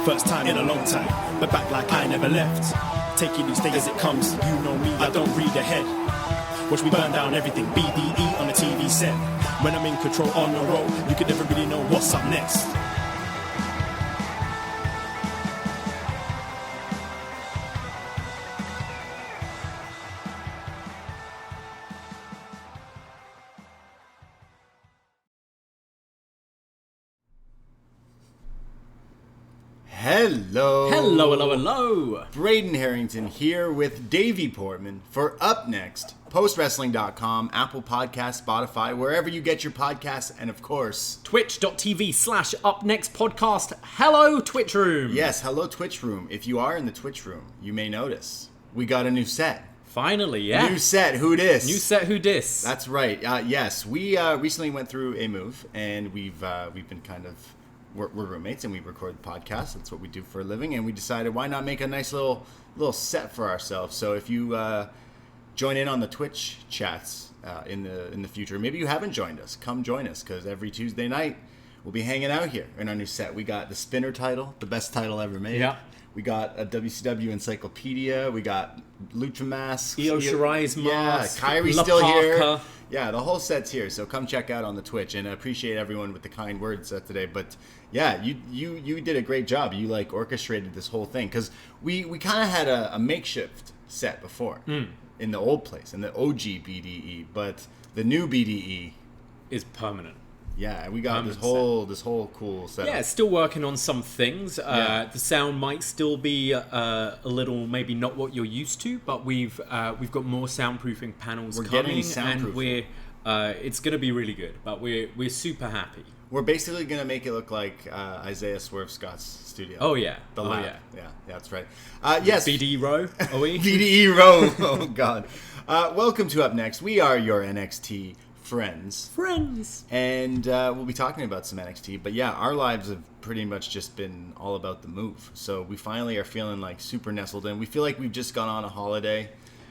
First time in a long time, but back like I never left. Taking each day as it comes, you know me, I don't read ahead. Watch me burn down everything, BDE on the TV set. When I'm in control on the road, you can never really know what's up next. Hello. Hello. Braden Harrington here with Davey Portman for upNXT, postwrestling.com, Apple Podcasts, Spotify, wherever you get your podcasts, and of course, twitch.tv/upnextpodcast. Hello, Twitch Room. Yes, hello, Twitch Room. If you are in the Twitch Room, you may notice we got a new set. Finally, yeah. New set, who dis? New set, who dis? That's right. Yes, we recently went through a move, and we've been kind of... We're roommates and we record podcasts. That's what we do for a living. And we decided, why not make a nice little set for ourselves? So if you join in on the Twitch chats in the future, maybe you haven't joined us, come join us, because every Tuesday night we'll be hanging out here in our new set. We got the Spinner title, the best title ever made. Yeah. We got a WCW encyclopedia. We got Lucha masks. Io Shirai's mask. Yeah, Kyrie's La still Parka. here. Yeah, the whole set's here. So come check out on the Twitch, and I appreciate everyone with the kind words today. But yeah, you did a great job. You orchestrated this whole thing, because we kind of had a makeshift set before in the old place, in the OG BDE, but the new BDE is permanent. Yeah, we got this whole cool setup. Yeah, still working on some things. The sound might still be a little, maybe not what you're used to, but we've got more soundproofing panels coming, and it's going to be really good. But we're super happy. We're basically going to make it look like Isaiah Swerve Scott's studio. Oh yeah, the lab. Yeah, that's right. Yes, BDE row. Are we? BDE row. Oh God. Welcome to Up Next. We are your NXT friends, and we'll be talking about some NXT. But yeah, our lives have pretty much just been all about the move. So we finally are feeling super nestled in. We feel like we've just gone on a holiday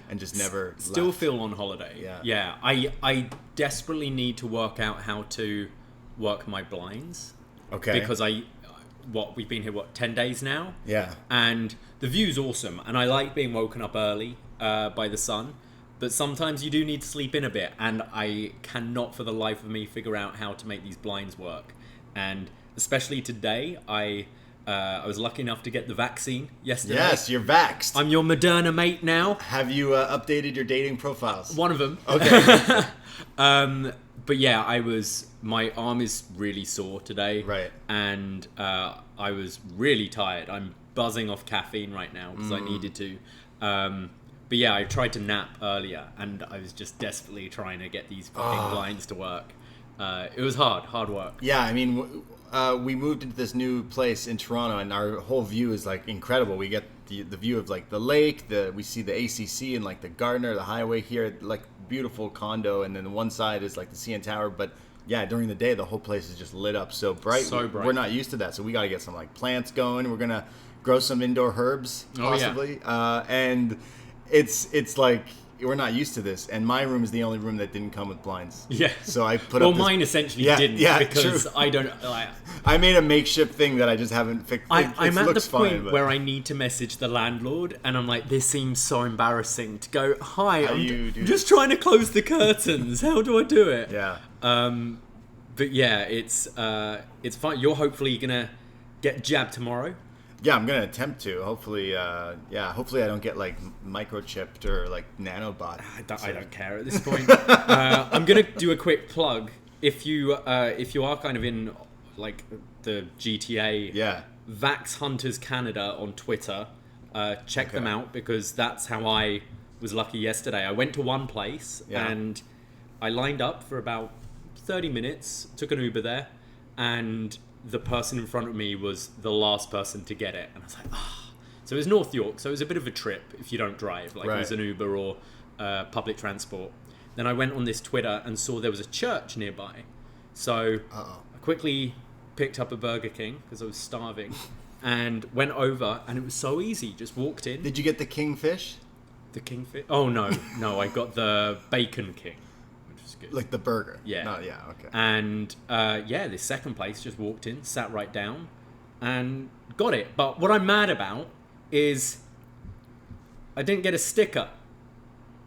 and just never left. Feel on holiday. Yeah. I desperately need to work out how to work my blinds. Okay. Because we've been here 10 days now. Yeah. And the view's awesome, and I like being woken up early by the sun. But sometimes you do need to sleep in a bit, and I cannot for the life of me figure out how to make these blinds work. And especially today, I was lucky enough to get the vaccine yesterday. Yes, you're vaxxed. I'm your Moderna mate now. Have you updated your dating profiles? One of them. Okay. But yeah, my arm is really sore today. Right. And I was really tired. I'm buzzing off caffeine right now because I needed to. But yeah, I tried to nap earlier, and I was just desperately trying to get these fucking blinds to work. It was hard work. Yeah, I mean, we moved into this new place in Toronto, and our whole view is incredible. We get the view of the lake, we see the ACC and the Gardner, the highway here, beautiful condo, and then the one side is the CN Tower. But yeah, during the day, the whole place is just lit up so bright. We're not used to that, so we got to get some plants going. We're gonna grow some indoor herbs possibly, and it's we're not used to this, and my room is the only room that didn't come with blinds. Yeah. So I put up mine essentially didn't, because true. I don't. I made a makeshift thing that I just haven't fixed. I'm at the point where I need to message the landlord, and I'm like, this seems so embarrassing to go. Hi, I'm just trying to close the curtains. How do I do it? Yeah. But yeah, it's fine. You're hopefully gonna get jabbed tomorrow. Yeah, I'm gonna attempt to. Hopefully, hopefully I don't get microchipped or nanobot. I don't care at this point. I'm gonna do a quick plug. If you are kind of in the GTA, Vax Hunters Canada on Twitter, check them out, because that's how I was lucky yesterday. I went to one place and I lined up for about 30 minutes, took an Uber there, and the person in front of me was the last person to get it, and I was like, So it was North York, so it was a bit of a trip if you don't drive, it was an Uber or public transport. Then I went on this Twitter and saw there was a church nearby, so I quickly picked up a Burger King because I was starving, and went over, and it was so easy. Just walked in. Did you get the kingfish? The kingfish? Oh no, I got the Bacon King. Good. The burger. Yeah. Okay. And this second place, just walked in, sat right down, and got it. But what I'm mad about is I didn't get a sticker.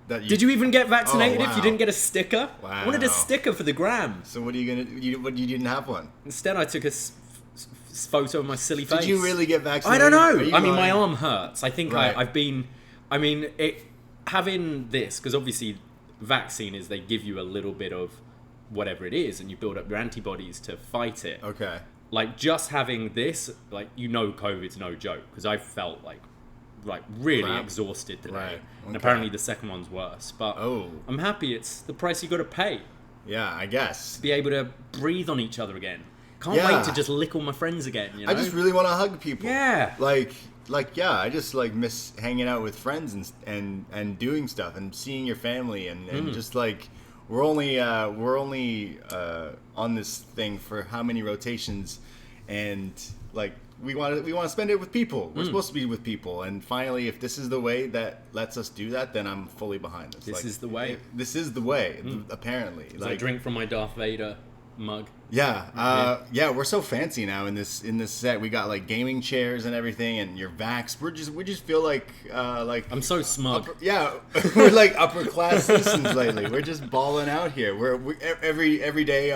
Did you even get vaccinated if you didn't get a sticker? Wow. I wanted a sticker for the gram. So what are you gonna? You didn't have one. Instead, I took a photo of my silly face. Did you really get vaccinated? I don't know. I mean, my arm hurts. I think Right. I've been. I mean, having this, because obviously, vaccine is they give you a little bit of whatever it is, and you build up your antibodies to fight it. Okay. Like just having this, like COVID's no joke, because I felt like really exhausted today. Right. Okay. And apparently the second one's worse. But I'm happy it's the price you got to pay. Yeah, I guess. Be able to breathe on each other again. Can't wait to just lick all my friends again. You know? I just really want to hug people. Yeah. I just miss hanging out with friends and doing stuff and seeing your family and just we're only on this thing for how many rotations, and we want to spend it with people. We're supposed to be with people, and finally, if this is the way that lets us do that, then I'm fully behind this. This is the way. This is the way. Apparently, I drink from my Darth Vader mug. Yeah, we're so fancy now in this set. We got gaming chairs and everything, and you're vaxxed. We just feel like I'm so smug. We're like upper class citizens lately. We're just balling out here. We every day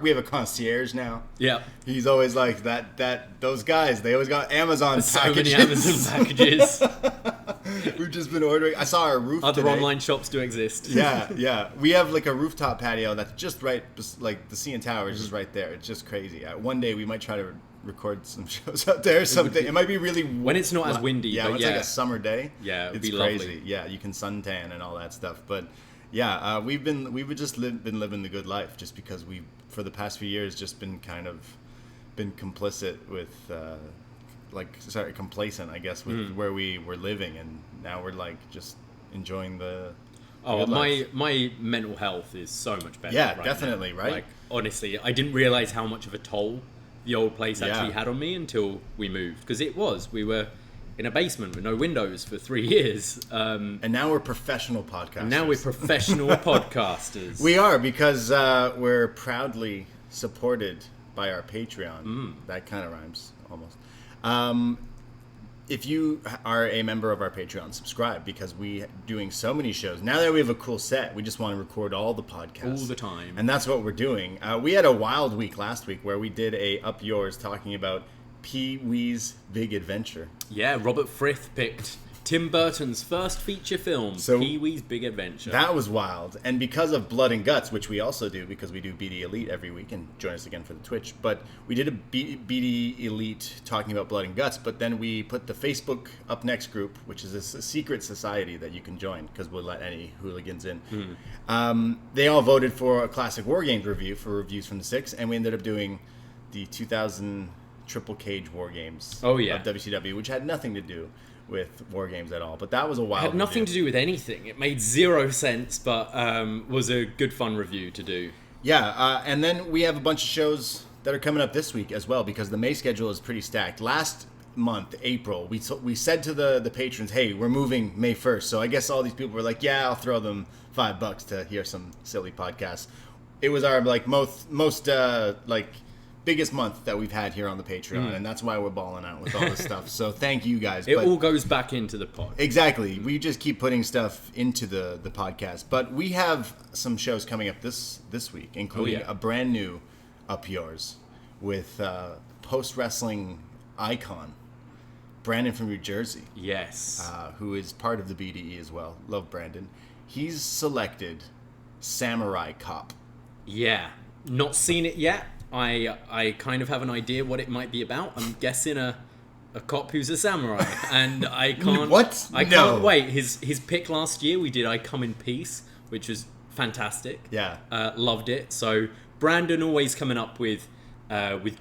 we have a concierge now. Yeah, he's always like that. Those guys, they always got Amazon packages. So many Amazon packages. We've just been ordering. I saw our roof. Other today. online shops do exist. Yeah. We have a rooftop patio that's just right, the CN Tower is just right there. It's just crazy. One day we might try to record some shows out there or something. It might be really when it's not as windy. Yeah, when it's a summer day. Yeah, it'd it's be crazy. Lovely. Yeah, you can suntan and all that stuff. But yeah, we've been living the good life just because we for the past few years just been kind of been complicit with. Complacent, I guess, with where we were living, and now we're just enjoying the. My mental health is so much better. Yeah, right definitely, now. right? Honestly, I didn't realize how much of a toll the old place actually had on me until we moved, because we were in a basement with no windows for 3 years, and now we're professional podcasters. Podcasters. We are, because we're proudly supported by our Patreon. That kind of rhymes almost. If you are a member of our Patreon, subscribe, because we're doing so many shows. Now that we have a cool set, we just want to record all the podcasts. All the time. And that's what we're doing. We had a wild week last week where we did a Up Yours talking about Pee-wee's Big Adventure. Yeah, Robert Frith picked Tim Burton's first feature film, Pee-wee's Big Adventure. That was wild. And because of Blood and Guts, which we also do because we do BD Elite every week, and join us again for the Twitch, but we did a BD Elite talking about Blood and Guts, but then we put the Facebook upNXT group, which is a secret society that you can join because we'll let any hooligans in. They all voted for a classic War Games review for reviews from the 6, and we ended up doing the 2000 Triple Cage War Games of WCW, which had nothing to do with War Games at all, but that was a wild. It had nothing to do with anything. It made 0 sense, but was a good fun review to do. Yeah, and then we have a bunch of shows that are coming up this week as well, because the May schedule is pretty stacked. Last month, April, we said to the patrons, hey, we're moving May 1st, so I guess all these people were like, yeah, I'll throw them $5 to hear some silly podcasts. It was our most biggest month that we've had here on the Patreon, and that's why we're balling out with all this stuff. So thank you guys. It all goes back into the pod. Exactly. We just keep putting stuff into the podcast. But we have some shows coming up this week, including a brand new Up Yours with post-wrestling icon, Brandon from New Jersey. Yes. Who is part of the BDE as well. Love Brandon. He's selected Samurai Cop. Yeah. Not seen it yet. I kind of have an idea what it might be about. I'm guessing a cop who's a samurai, and I can't. What? I can't wait. His pick last year, we did I Come in Peace, which was fantastic. Yeah, loved it. So Brandon always coming up with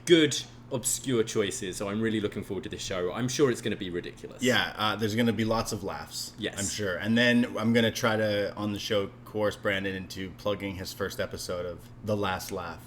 good obscure choices. So I'm really looking forward to this show. I'm sure it's going to be ridiculous. Yeah, there's going to be lots of laughs. Yes, I'm sure. And then I'm going to try to on the show coerce Brandon into plugging his first episode of The Last Laugh.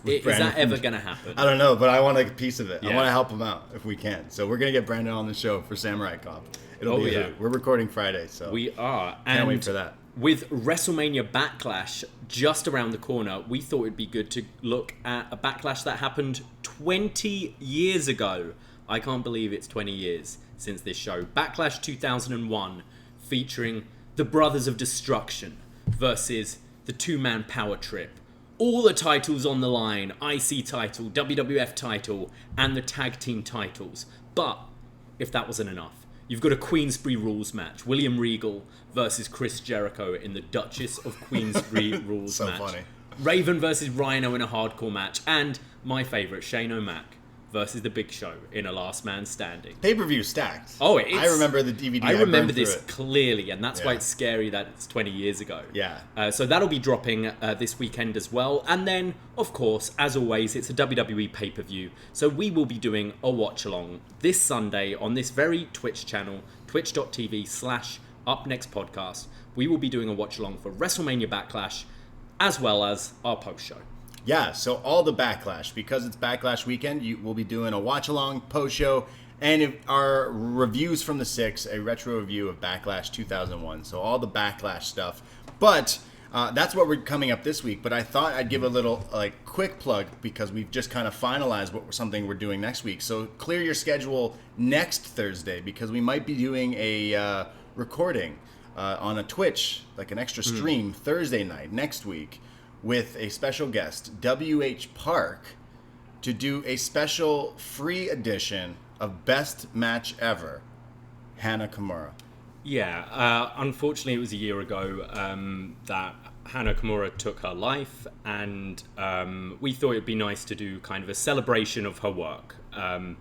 Is that ever going to happen? I don't know, but I want a piece of it. Yeah. I want to help him out if we can. So we're going to get Brandon on the show for Samurai Cop. It'll be yeah. We're recording Friday, so we are. Can't wait for that. with WrestleMania Backlash just around the corner, we thought it'd be good to look at a Backlash that happened 20 years ago. I can't believe it's 20 years since this show. Backlash 2001, featuring the Brothers of Destruction versus the two-man power trip. All the titles on the line, IC title, WWF title, and the tag team titles. But if that wasn't enough, you've got a Queensberry Rules match. William Regal versus Chris Jericho in the Duchess of Queensberry Rules so match. Funny. Raven versus Rhino in a hardcore match. And my favourite, Shane O'Mac versus The Big Show in a Last Man Standing. Pay-per-view stacked. Oh, it's... I remember the DVD. I remember this clearly, and that's why Yeah. it's scary that it's 20 years ago. Yeah. So that'll be dropping this weekend as well. And then, of course, as always, it's a WWE pay-per-view. So we will be doing a watch-along this Sunday on this very Twitch channel, twitch.tv/upNXTpodcast. We will be doing a watch-along for WrestleMania Backlash, as well as our post-show. Yeah, so all the Backlash, because it's Backlash weekend, we'll be doing a watch-along, post-show, and our reviews from the 6, a retro review of Backlash 2001. So all the Backlash stuff. But that's what we're coming up this week. But I thought I'd give a little quick plug because we've just kind of finalized something we're doing next week. So clear your schedule next Thursday because we might be doing a recording on a Twitch, like an extra stream, Thursday night next week, with a special guest, W.H. Park, to do a special free edition of Best Match Ever, Hana Kimura. Yeah, unfortunately it was a year ago that Hana Kimura took her life, and we thought it'd be nice to do kind of a celebration of her work. Hana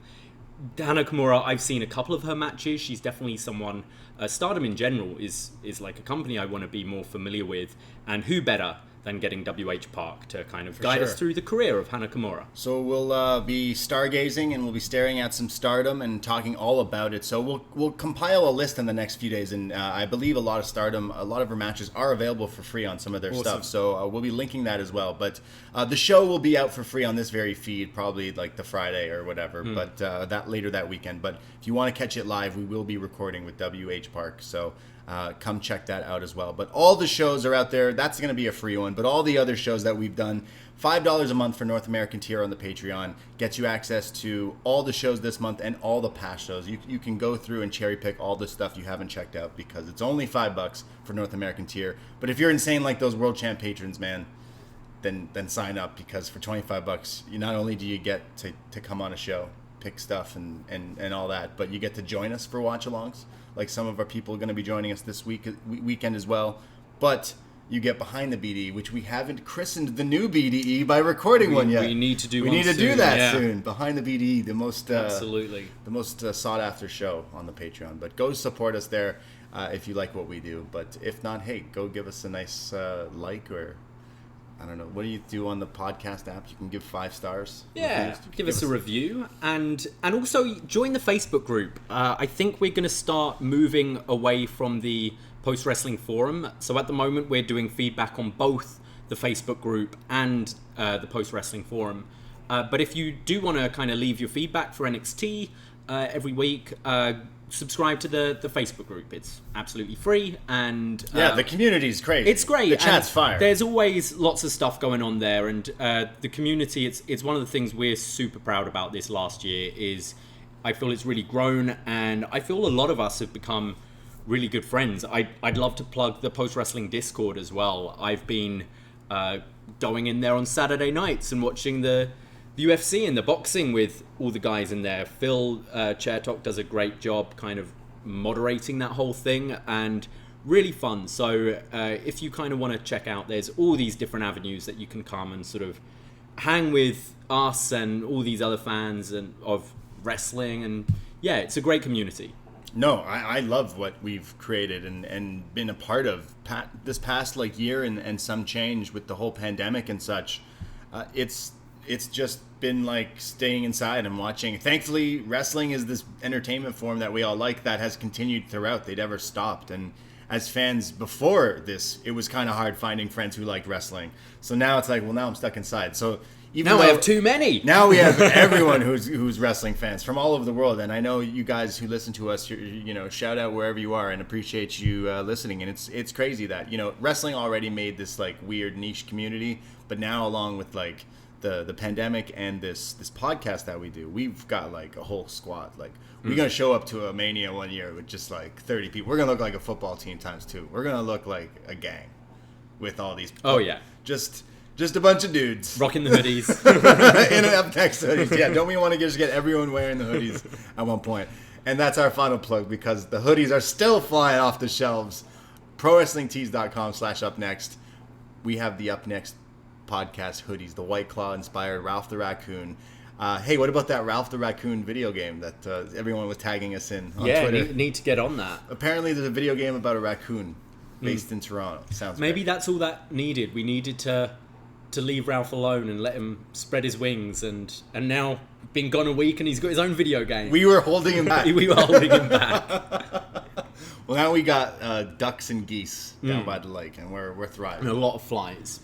Kimura, I've seen a couple of her matches. She's definitely someone... Stardom in general is like a company I want to be more familiar with, and who better than getting W.H. Park to kind of guide us through the career of Hana Kimura. So we'll be stargazing and we'll be staring at some Stardom and talking all about it. So we'll compile a list in the next few days, and I believe a lot of Stardom, a lot of her matches are available for free on some of their stuff. So we'll be linking that as well. But the show will be out for free on this very feed, probably like the Friday or whatever. But that later that weekend. But if you want to catch it live, we will be recording with W.H. Park. So come check that out as well. But all the shows are out there. That's going to be a free one. But all the other shows that we've done, $5 a month for North American tier on the Patreon gets you access to all the shows this month and all the past shows. You can go through and cherry pick all the stuff you haven't checked out because it's only $5 for North American tier. But if you're insane like those World Champ patrons, man, then sign up, because for $25, you not only do you get to come on a show, pick stuff and all that, but you get to join us for watch-alongs. Like some of our people are going to be joining us this weekend as well. But you get Behind the BDE, which we haven't christened the new BDE by recording one yet. We need to do we one need to soon, do that yeah. soon. Behind the BDE, the most Absolutely. the most sought after show on the Patreon. But go support us there if you like what we do. But if not, hey, go give us a nice like, or I don't know, what do you do on the podcast app? You can give 5 stars. Yeah, give us a review, and also join the Facebook group. I think we're going to start moving away from the Post Wrestling Forum. So at the moment, we're doing feedback on both the Facebook group and the Post Wrestling Forum. But if you do want to kind of leave your feedback for NXT every week, subscribe to the Facebook group. It's absolutely free, and the community's crazy. It's great. The chat's fire. There's always lots of stuff going on there, and the community. It's one of the things we're super proud about this last year. Is I feel it's really grown, and I feel a lot of us have become really good friends. I'd love to plug the Post Wrestling Discord as well. I've been going in there on Saturday nights and watching the UFC and the boxing with all the guys in there. Phil Chair Talk does a great job kind of moderating that whole thing, and really fun. So if you kind of want to check out, there's all these different avenues that you can come and sort of hang with us and all these other fans and of wrestling, and yeah, it's a great community. No, I love what we've created and been a part of this past year and some change with the whole pandemic and such. It's just been like staying inside and watching. Thankfully, wrestling is this entertainment form that we all like that has continued throughout. They never stopped. And as fans before this, it was kind of hard finding friends who liked wrestling. So now it's like, well, now I'm stuck inside. So Now I have too many. Now we have everyone who's wrestling fans from all over the world, and I know you guys who listen to us, shout out wherever you are, and appreciate you listening. And it's crazy that wrestling already made this like weird niche community, but now along with like the pandemic and this podcast that we do, we've got like a whole squad. Like we're gonna show up to a Mania one year with just like 30 people. We're gonna look like a football team times 2. We're gonna look like a gang with all these. Oh yeah, just a bunch of dudes rocking the hoodies in upNXT hoodies. Yeah, don't we want to just get everyone wearing the hoodies at one point? And that's our final plug, because the hoodies are still flying off the shelves. ProWrestlingTees.com/upNXT. We have the upNXT podcast hoodies, the White Claw inspired Ralph the Raccoon. Hey, what about that Ralph the Raccoon video game that everyone was tagging us in on Twitter? Yeah, need to get on that. Apparently, there's a video game about a raccoon based in Toronto. Sounds maybe great. That's all that needed. We needed to leave Ralph alone and let him spread his wings, and now been gone a week and he's got his own video game. We were holding him back. We were holding him back. Well, now we got ducks and geese down by the lake, and we're thriving. And a lot of flies.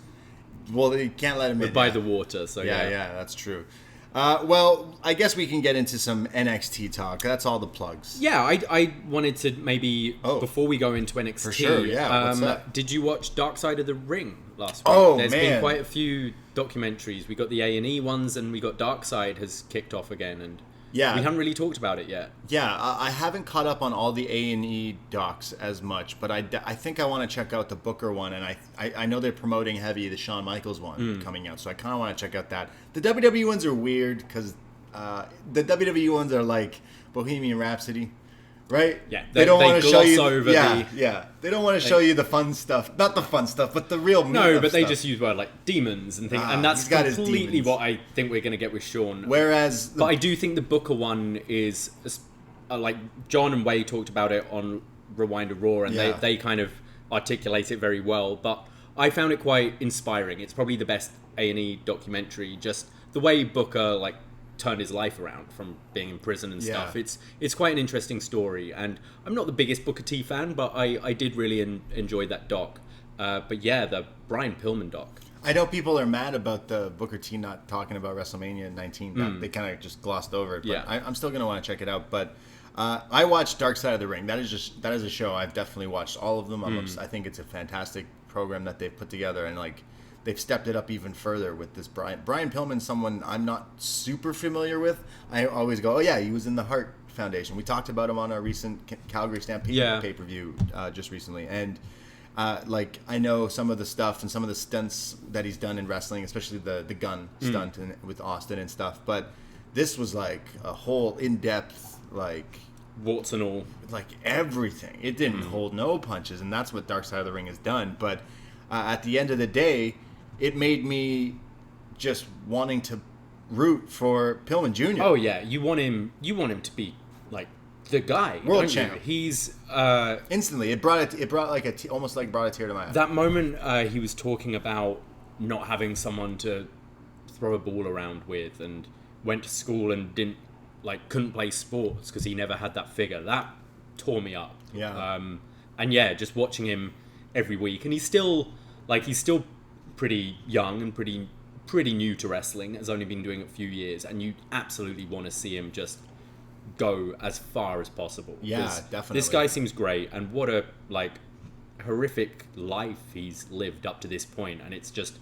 Well, you can't let them in. By the water, so yeah, that's true. Well, I guess we can get into some NXT talk. That's all the plugs. Yeah, I wanted to maybe, before we go into NXT... For sure, yeah. What's that? Did you watch Dark Side of the Ring last week? Oh, There's man. been quite a few documentaries. We got the A&E ones, and we got Dark Side has kicked off again, and we haven't really talked about it yet. Yeah, I haven't caught up on all the A&E docs as much, but I think I want to check out the Booker one, and I know they're promoting heavy the Shawn Michaels one coming out, so I kind of want to check out that. The WWE ones are weird, because the WWE ones are like Bohemian Rhapsody, right? Yeah, they don't want to show you. Over they don't want to show you the fun stuff, not the fun stuff, but the real. No, but they stuff. just use words like demons and things, and that's completely what I think we're going to get with Shawn. Whereas, but I do think the Booker one is like John and Way talked about it on Rewind to Raw, and they kind of articulate it very well. But I found it quite inspiring. It's probably the best A&E documentary. Just the way Booker like turned his life around from being in prison and stuff. It's quite an interesting story, and I'm not the biggest Booker T fan, but I did really enjoy that doc. But yeah, the Brian Pillman doc. I know people are mad about the Booker T not talking about WrestleMania 19. They kind of just glossed over it. But I'm still going to want to check it out. But I watched Dark Side of the Ring. That is a show I've definitely watched all of them. I think it's a fantastic program that they've put together, and like they've stepped it up even further with this Brian Pillman, someone I'm not super familiar with. I always go, oh yeah, he was in the Hart Foundation. We talked about him on our recent Calgary Stampede pay-per-view just recently, and like I know some of the stuff and some of the stunts that he's done in wrestling, especially the gun stunt with Austin and stuff. But this was like a whole in-depth, like warts and all, like everything. It didn't hold no punches, and that's what Dark Side of the Ring has done. But at the end of the day, it made me just wanting to root for Pillman Jr. Oh yeah, you want him to be like the guy, world champ. He's instantly it brought like almost like brought a tear to my eye. That moment he was talking about not having someone to throw a ball around with, and went to school and couldn't play sports because he never had that figure. That tore me up. Yeah. And yeah, just watching him every week, and he's still pretty young and pretty new to wrestling, has only been doing it a few years, and you absolutely want to see him just go as far as possible. Yeah, definitely. This guy seems great, and what a horrific life he's lived up to this point, and it's just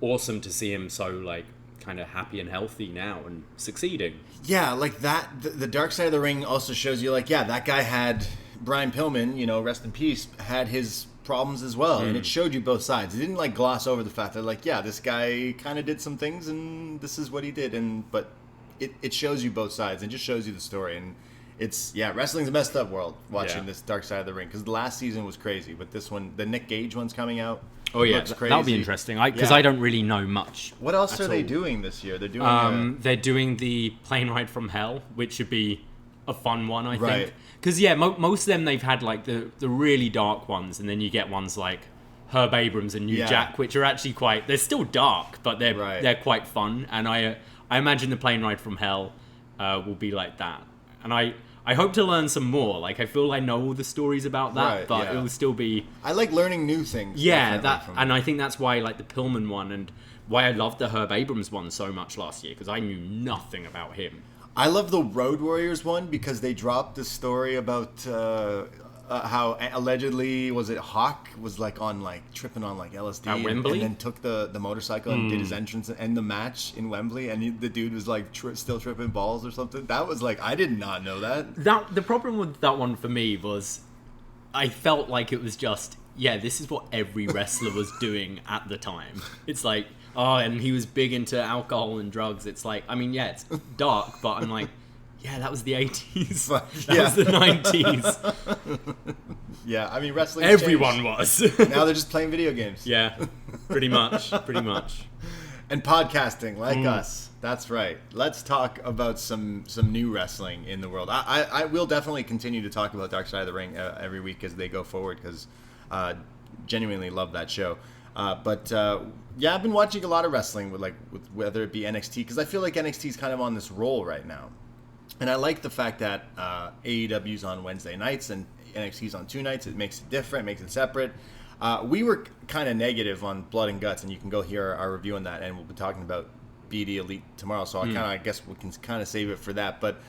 awesome to see him so kind of happy and healthy now and succeeding. Yeah, like that. The Dark Side of the Ring also shows you that guy had Brian Pillman, rest in peace, had his problems as well, and it showed you both sides. It didn't gloss over the fact that this guy kind of did some things and this is what he did, but it shows you both sides and just shows you the story. And it's wrestling's a messed up world watching this Dark Side of the Ring, because the last season was crazy, but this one, the Nick Gage one's coming out. Oh yeah, that'll be interesting, because I don't really know much. What else are they doing this year? They're doing they're doing the Plane Ride from Hell, which should be a fun one, I think. Because most of them, they've had the really dark ones, and then you get ones like Herb Abrams and New Jack, which are actually they're still dark, but they're quite fun. And I imagine the Plane Ride from Hell will be like that. And I hope to learn some more. I feel I know all the stories about that, but it will still be. I like learning new things. Yeah, and I think that's why the Pillman one, and why I loved the Herb Abrams one so much last year, because I knew nothing about him. I love the Road Warriors one because they dropped the story about how allegedly Hawk was tripping on LSD at Wembley, and then took the motorcycle and did his entrance and the match in Wembley, and the dude was still tripping balls or something. That was I did not know that. The problem with that one for me was I felt like it was just, this is what every wrestler was doing at the time. It's like, and he was big into alcohol and drugs. It's like, I mean, it's dark, but I'm like, that was the 80s. That was the 90s. Yeah, I mean, wrestling everyone changed. was. Now they're just playing video games. Yeah, pretty much. And podcasting, like us. That's right. Let's talk about some new wrestling in the world. I will definitely continue to talk about Dark Side of the Ring every week as they go forward, because genuinely love that show. But I've been watching a lot of wrestling with whether it be NXT, because I feel like NXT is kind of on this roll right now. And I like the fact that AEW's on Wednesday nights and NXT's on 2 nights. It makes it different, makes it separate. We were kind of negative on Blood and Guts, and you can go hear our review on that, and we'll be talking about BD Elite tomorrow, so I guess we can kind of save it for that. But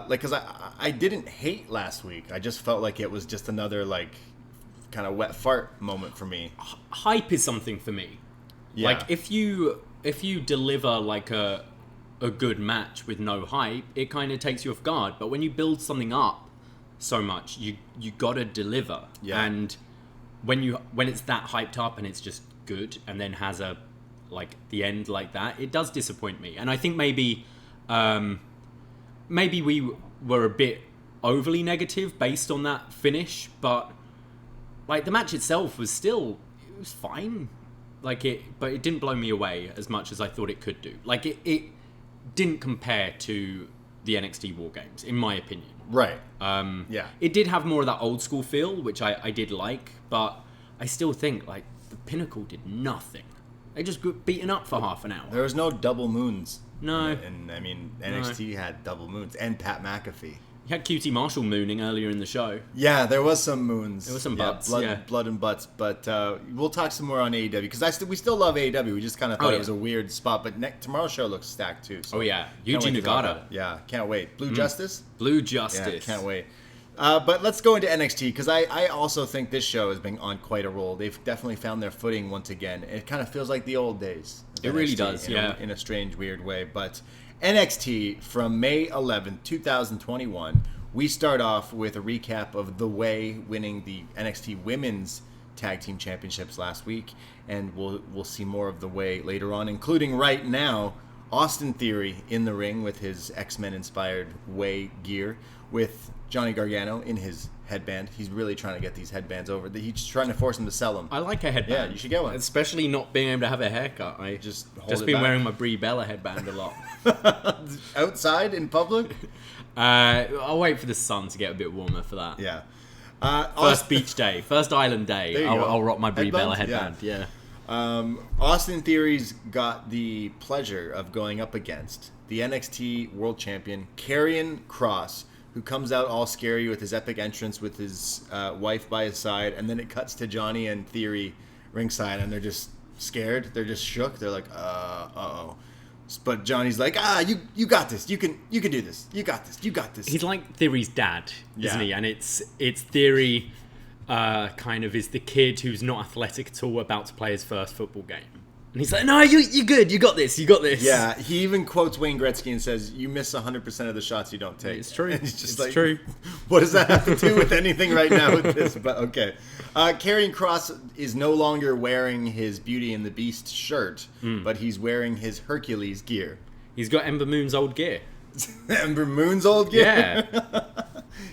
because I didn't hate last week, I just felt like it was just another kind of wet fart moment for me. Hype is something for me. Yeah. If you deliver a good match with no hype, it kind of takes you off guard. But when you build something up so much, you gotta deliver. Yeah. And when it's that hyped up and it's just good, and then has the end like that, it does disappoint me. And I think maybe we were a bit overly negative based on that finish, but the match itself was fine. But it didn't blow me away as much as I thought it could do. It didn't compare to the NXT War Games, in my opinion. Right. It did have more of that old school feel, which I did like, but I still think the Pinnacle did nothing. They just got beaten up for half an hour. There was no double moons. No. And I mean, NXT had double moons and Pat McAfee. You had QT Marshall mooning earlier in the show. Yeah, there was some moons. There was some butts. Blood and butts. But we'll talk some more on AEW, because we still love AEW. We just kind of thought it was a weird spot. But tomorrow's show looks stacked too. So Yuji Nagata. Yeah, can't wait. Blue Justice. Blue Justice. Yeah, can't wait. But let's go into NXT, because I also think this show has been on quite a roll. They've definitely found their footing once again. It kind of feels like the old days. It really does, in a strange, weird way. But NXT from May 11th, 2021. We start off with a recap of The Way winning the NXT Women's Tag Team Championships last week, and we'll see more of The Way later on, including right now Austin Theory in the ring with his X-Men inspired Way gear, with Johnny Gargano in his headband. He's really trying to get these headbands over. He's trying to force them to sell them. I like a headband. Yeah, you should get one. Especially not being able to have a haircut. I just been wearing my Brie Bella headband a lot. Outside in public? I'll wait for the sun to get a bit warmer for that. Yeah. First beach day, first island day. I'll rock my Brie Bella headband. Yeah. Austin Theory's got the pleasure of going up against the NXT World Champion Karrion Kross, who comes out all scary with his epic entrance with his wife by his side, and then it cuts to Johnny and Theory ringside, and they're just scared. They're just shook. They're like, uh-oh. But Johnny's like, you got this. You can do this. You got this. You got this. He's like Theory's dad, isn't he? And it's Theory kind of is the kid who's not athletic at all, about to play his first football game. And he's like, no, you're good. You got this. You got this. Yeah, he even quotes Wayne Gretzky and says, you miss 100% of the shots you don't take. It's true. And it's just it's true. What does that have to do with anything right now with this? But okay. Karrion Kross is no longer wearing his Beauty and the Beast shirt, but he's wearing his Hercules gear. He's got Ember Moon's old gear. Ember Moon's old gear? Yeah.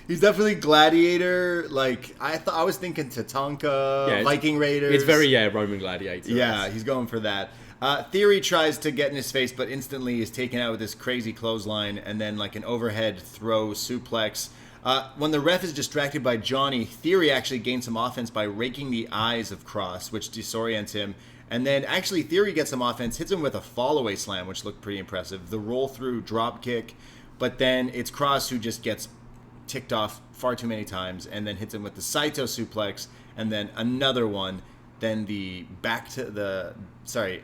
He's definitely Gladiator. I was thinking Tatanka, Viking Raiders. It's very Roman Gladiator. Yeah, he's going for that. Theory tries to get in his face, but instantly is taken out with this crazy clothesline and then an overhead throw suplex. When the ref is distracted by Johnny, Theory actually gains some offense by raking the eyes of Kross, which disorients him. And then actually Theory gets some offense, hits him with a fall-away slam, which looked pretty impressive. The roll-through drop kick, but then it's Kross who just gets ticked off far too many times and then hits him with the Saito suplex and then another one. then the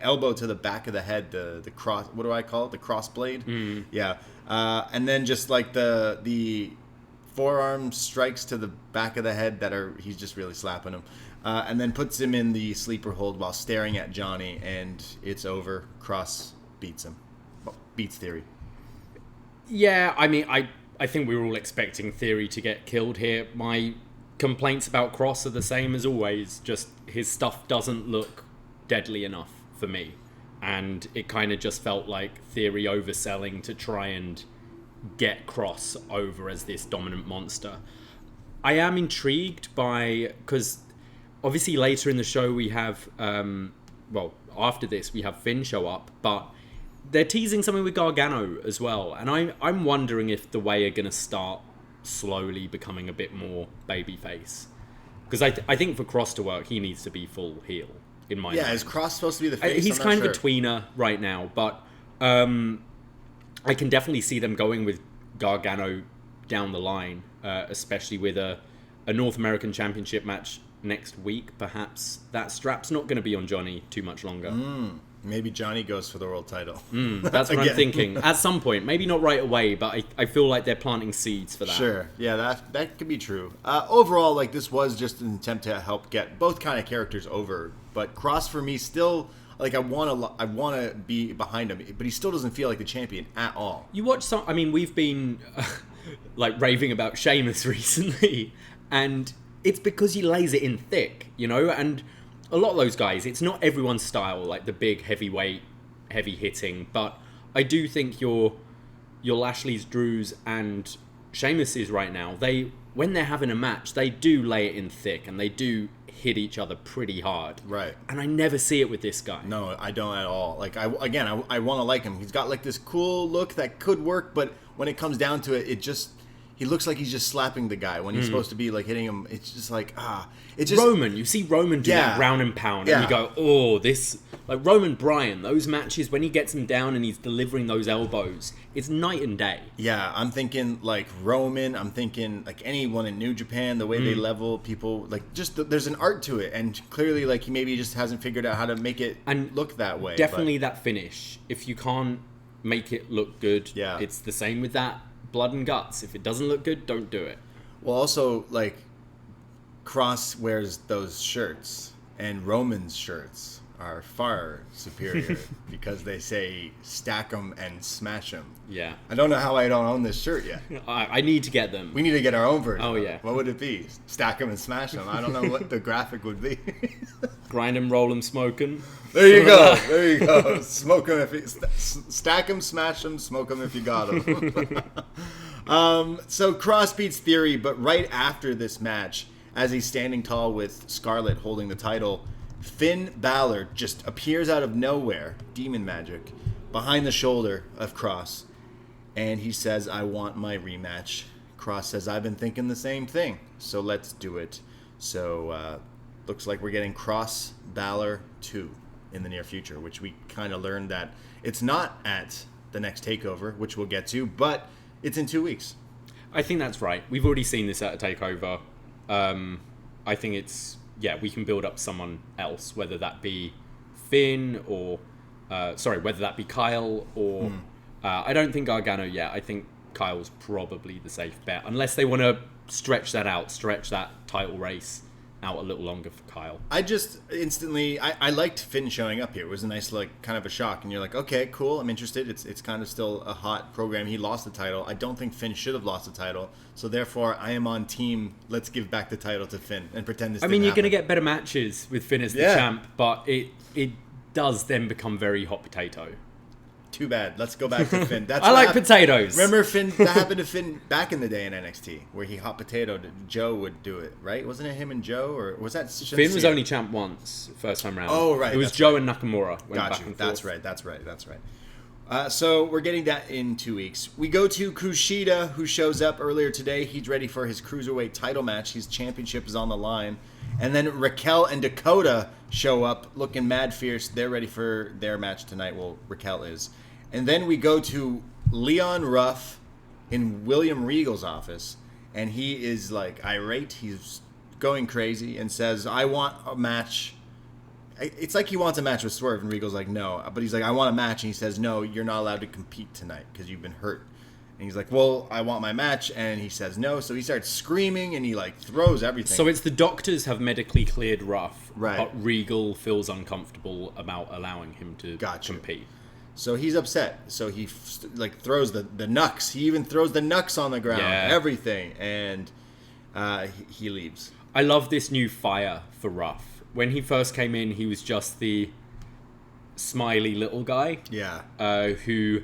elbow to the back of the head, the cross, what do I call it? The cross blade? Yeah. And then just like the forearm strikes to the back of the head he's just really slapping him. And then puts him in the sleeper hold while staring at Johnny, and it's over. Cross beats him. Beats Theory. Yeah, I mean, I think we were all expecting Theory to get killed here. My complaints about Cross are the same as always. Just his stuff doesn't look deadly enough for me. And it kind of just felt like Theory overselling to try and get Cross over as this dominant monster. I am intrigued because obviously later in the show we have, after this we have Finn show up, but they're teasing something with Gargano as well. And I'm wondering if the way are going to start slowly becoming a bit more babyface. Because I think for Cross to work, he needs to be full heel, in my mind. Yeah, is Cross supposed to be the face? He's kind of a tweener right now, but I can definitely see them going with Gargano down the line, especially with a North American Championship match next week. Perhaps that strap's not going to be on Johnny too much longer. Maybe Johnny goes for the world title. That's what I'm thinking. At some point, maybe not right away, but I feel like they're planting seeds for that. Sure, yeah, that could be true. Overall, like, this was just an attempt to help get both kind of characters over, but Cross for me still, like, I want to be behind him, but he still doesn't feel like the champion at all. You watch some. I mean, we've been like raving about Sheamus recently, and it's because he lays it in thick, you know. And a lot of those guys, it's not everyone's style, like the big heavyweight, heavy hitting. But I do think your Lashley's, Drews, and Sheamus's right now, when they're having a match, they do lay it in thick and they do hit each other pretty hard. Right. And I never see it with this guy. No, I don't at all. Like, I want to like him. He's got like this cool look that could work, but when it comes down to it, he looks like he's just slapping the guy when he's supposed to be like hitting him. It's just like, it's just Roman. You see Roman do that ground and pound, and you go, oh, this, like Roman Bryan, those matches when he gets him down and he's delivering those elbows, it's night and day. Yeah, I'm thinking like Roman. I'm thinking like anyone in New Japan, the way they level people, like just there's an art to it, and clearly like he maybe just hasn't figured out how to make it look that way. Definitely that finish. If you can't make it look good, it's the same with that. Blood and guts. If it doesn't look good, don't do it. Well, also, like, Cross wears those shirts, and Roman's shirts are far superior because they say stack 'em and smash 'em. Yeah. I don't know how I don't own this shirt yet. I need to get them. We need to get our own version. Oh, yeah. What would it be? Stack 'em and smash 'em. I don't know what the graphic would be. Grind 'em, roll 'em, smoke 'em. There you go. There you go. Smoke 'em if you... Stack 'em, smash 'em, smoke 'em if you got 'em. So Cross beats Theory, but right after this match, as he's standing tall with Scarlett holding the title, Finn Balor just appears out of nowhere, demon magic, behind the shoulder of Cross, and he says, I want my rematch. Cross says, I've been thinking the same thing, so let's do it. So looks like we're getting Cross Balor 2 in the near future, which we kind of learned that it's not at the next takeover, which we'll get to, but it's in 2 weeks. I think that's right. We've already seen this at a takeover. I think we can build up someone else, whether that be Finn or whether that be Kyle or I don't think Gargano yet. I think Kyle's probably the safe bet, unless they want to stretch that title race out a little longer for Kyle. I just instantly I liked Finn showing up here. It was a nice, like, kind of a shock, and you're like, okay, cool, I'm interested. It's kind of still a hot program. He lost the title. I don't think Finn should have lost the title, so therefore I am on team let's give back the title to Finn and pretend this didn't you're happen. going to get better matches with Finn as the champ, but it does then become very hot potato. Too bad. Let's go back to Finn. That's I like potatoes. Remember Finn? That happened to Finn back in the day in NXT, where he hot potatoed. Joe would do it, right? Wasn't it him and Joe, or was that Finn was only champ once, first time round? Oh, right. It was Joe and Nakamura. Got you. That's right. That's right. So we're getting that in 2 weeks. We go to Kushida, who shows up earlier today. He's ready for his cruiserweight title match. His championship is on the line. And then Raquel and Dakota show up looking mad fierce. They're ready for their match tonight. Well, Raquel is. And then we go to Leon Ruff in William Regal's office. And he is like irate. He's going crazy and says, I want a match it's like he wants a match with Swerve, and Regal's like, no. But he's like, I want a match, and he says, no, you're not allowed to compete tonight because you've been hurt. And he's like, well, I want my match, and he says no. So he starts screaming, and he like throws everything. So it's the doctors have medically cleared Ruff, right? But Regal feels uncomfortable about allowing him to compete. So he's upset. So he throws the knucks. He even throws the knucks on the ground. Yeah. Everything, and he leaves. I love this new fire for Ruff. When he first came in, he was just the smiley little guy. Yeah. Who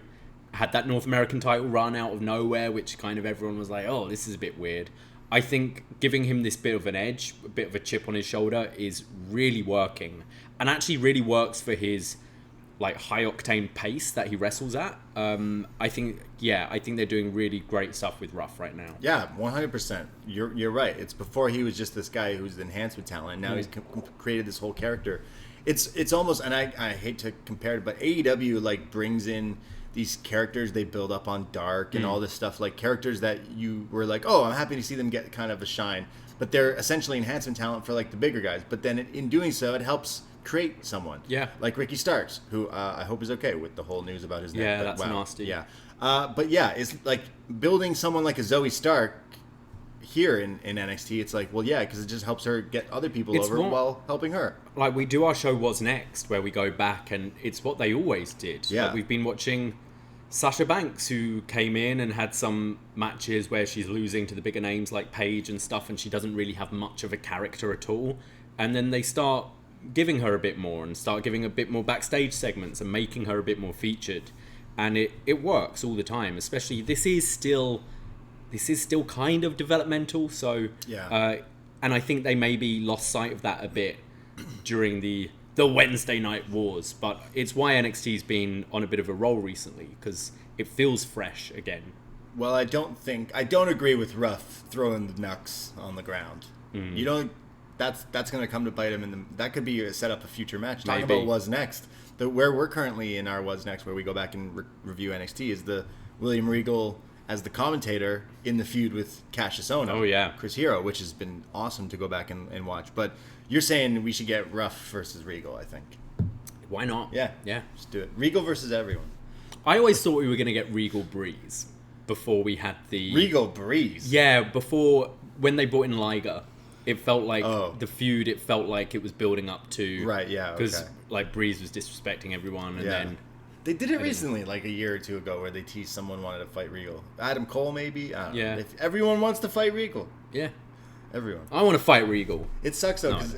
had that North American title run out of nowhere, which kind of everyone was like, oh, this is a bit weird. I think giving him this bit of an edge, a bit of a chip on his shoulder is really working. And actually really works for his like high octane pace that he wrestles at. I think they're doing really great stuff with Ruff right now. Yeah, 100%. You're right. It's before he was just this guy who's the enhancement talent. Now he's created this whole character. It's almost, and I hate to compare it, but AEW like brings in these characters they build up on Dark and all this stuff, like characters that you were like, oh, I'm happy to see them get kind of a shine, but they're essentially enhancement talent for like the bigger guys. But then in doing so, it helps create someone. Yeah. Like Ricky Starks, who I hope is okay with the whole news about his neck. Yeah, that's nasty. Yeah. But yeah, it's like building someone like a Zoe Stark here in NXT. It's like, well, yeah, because it just helps her get other people over while helping her. Like we do our show What's Next, where we go back, and it's what they always did. Yeah. Like, we've been watching Sasha Banks, who came in and had some matches where she's losing to the bigger names like Paige and stuff, and she doesn't really have much of a character at all. And then they start giving her a bit more and start giving a bit more backstage segments and making her a bit more featured. And it works all the time, especially this is still kind of developmental. So, yeah. And I think they maybe lost sight of that a bit during the Wednesday Night Wars, but it's why NXT's been on a bit of a roll recently, because it feels fresh again. Well, I don't agree with Ruff throwing the knucks on the ground. You don't. That's going to come to bite him, that could be set up a future match. Talking about What's Next, where we're currently in our What's Next, where we go back and review NXT, is the William Regal as the commentator in the feud with Cassius Ohno. Oh yeah, Chris Hero, which has been awesome to go back and watch. But you're saying we should get Ruff versus Regal, I think. Why not? Yeah. Just do it. Regal versus everyone. I always thought we were going to get Regal Breeze before we had the... Regal Breeze? Yeah, before, when they brought in Liger, it felt like the feud, it felt like it was building up to... Right, yeah, because like Breeze was disrespecting everyone, and then... They did it recently, like a year or two ago, where they teased someone wanted to fight Regal. Adam Cole, maybe? I don't know. If everyone wants to fight Regal. Yeah. Everyone. I want to fight Regal. It sucks, though, because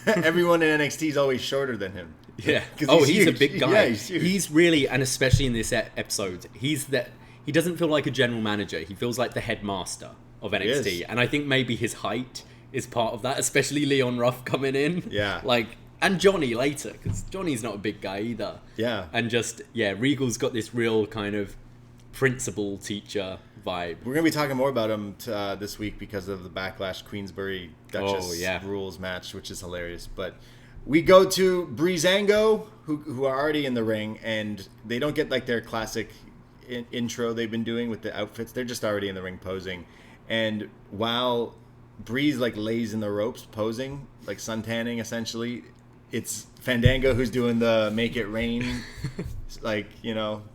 everyone in NXT is always shorter than him. Yeah. He's a big guy. Yeah, he's huge. He's really, and especially in this episode, he doesn't feel like a general manager. He feels like the headmaster of NXT. And I think maybe his height is part of that, especially Leon Ruff coming in. Yeah. And Johnny later, because Johnny's not a big guy either. Yeah. And Regal's got this real kind of principal teacher vibe. We're going to be talking more about him this week because of the Backlash Queensbury Duchess rules match, which is hilarious. But we go to Breezango, who are already in the ring, and they don't get like their classic intro they've been doing with the outfits. They're just already in the ring posing. And while Breeze like lays in the ropes posing, like suntanning essentially, it's Fandango who's doing the make it rain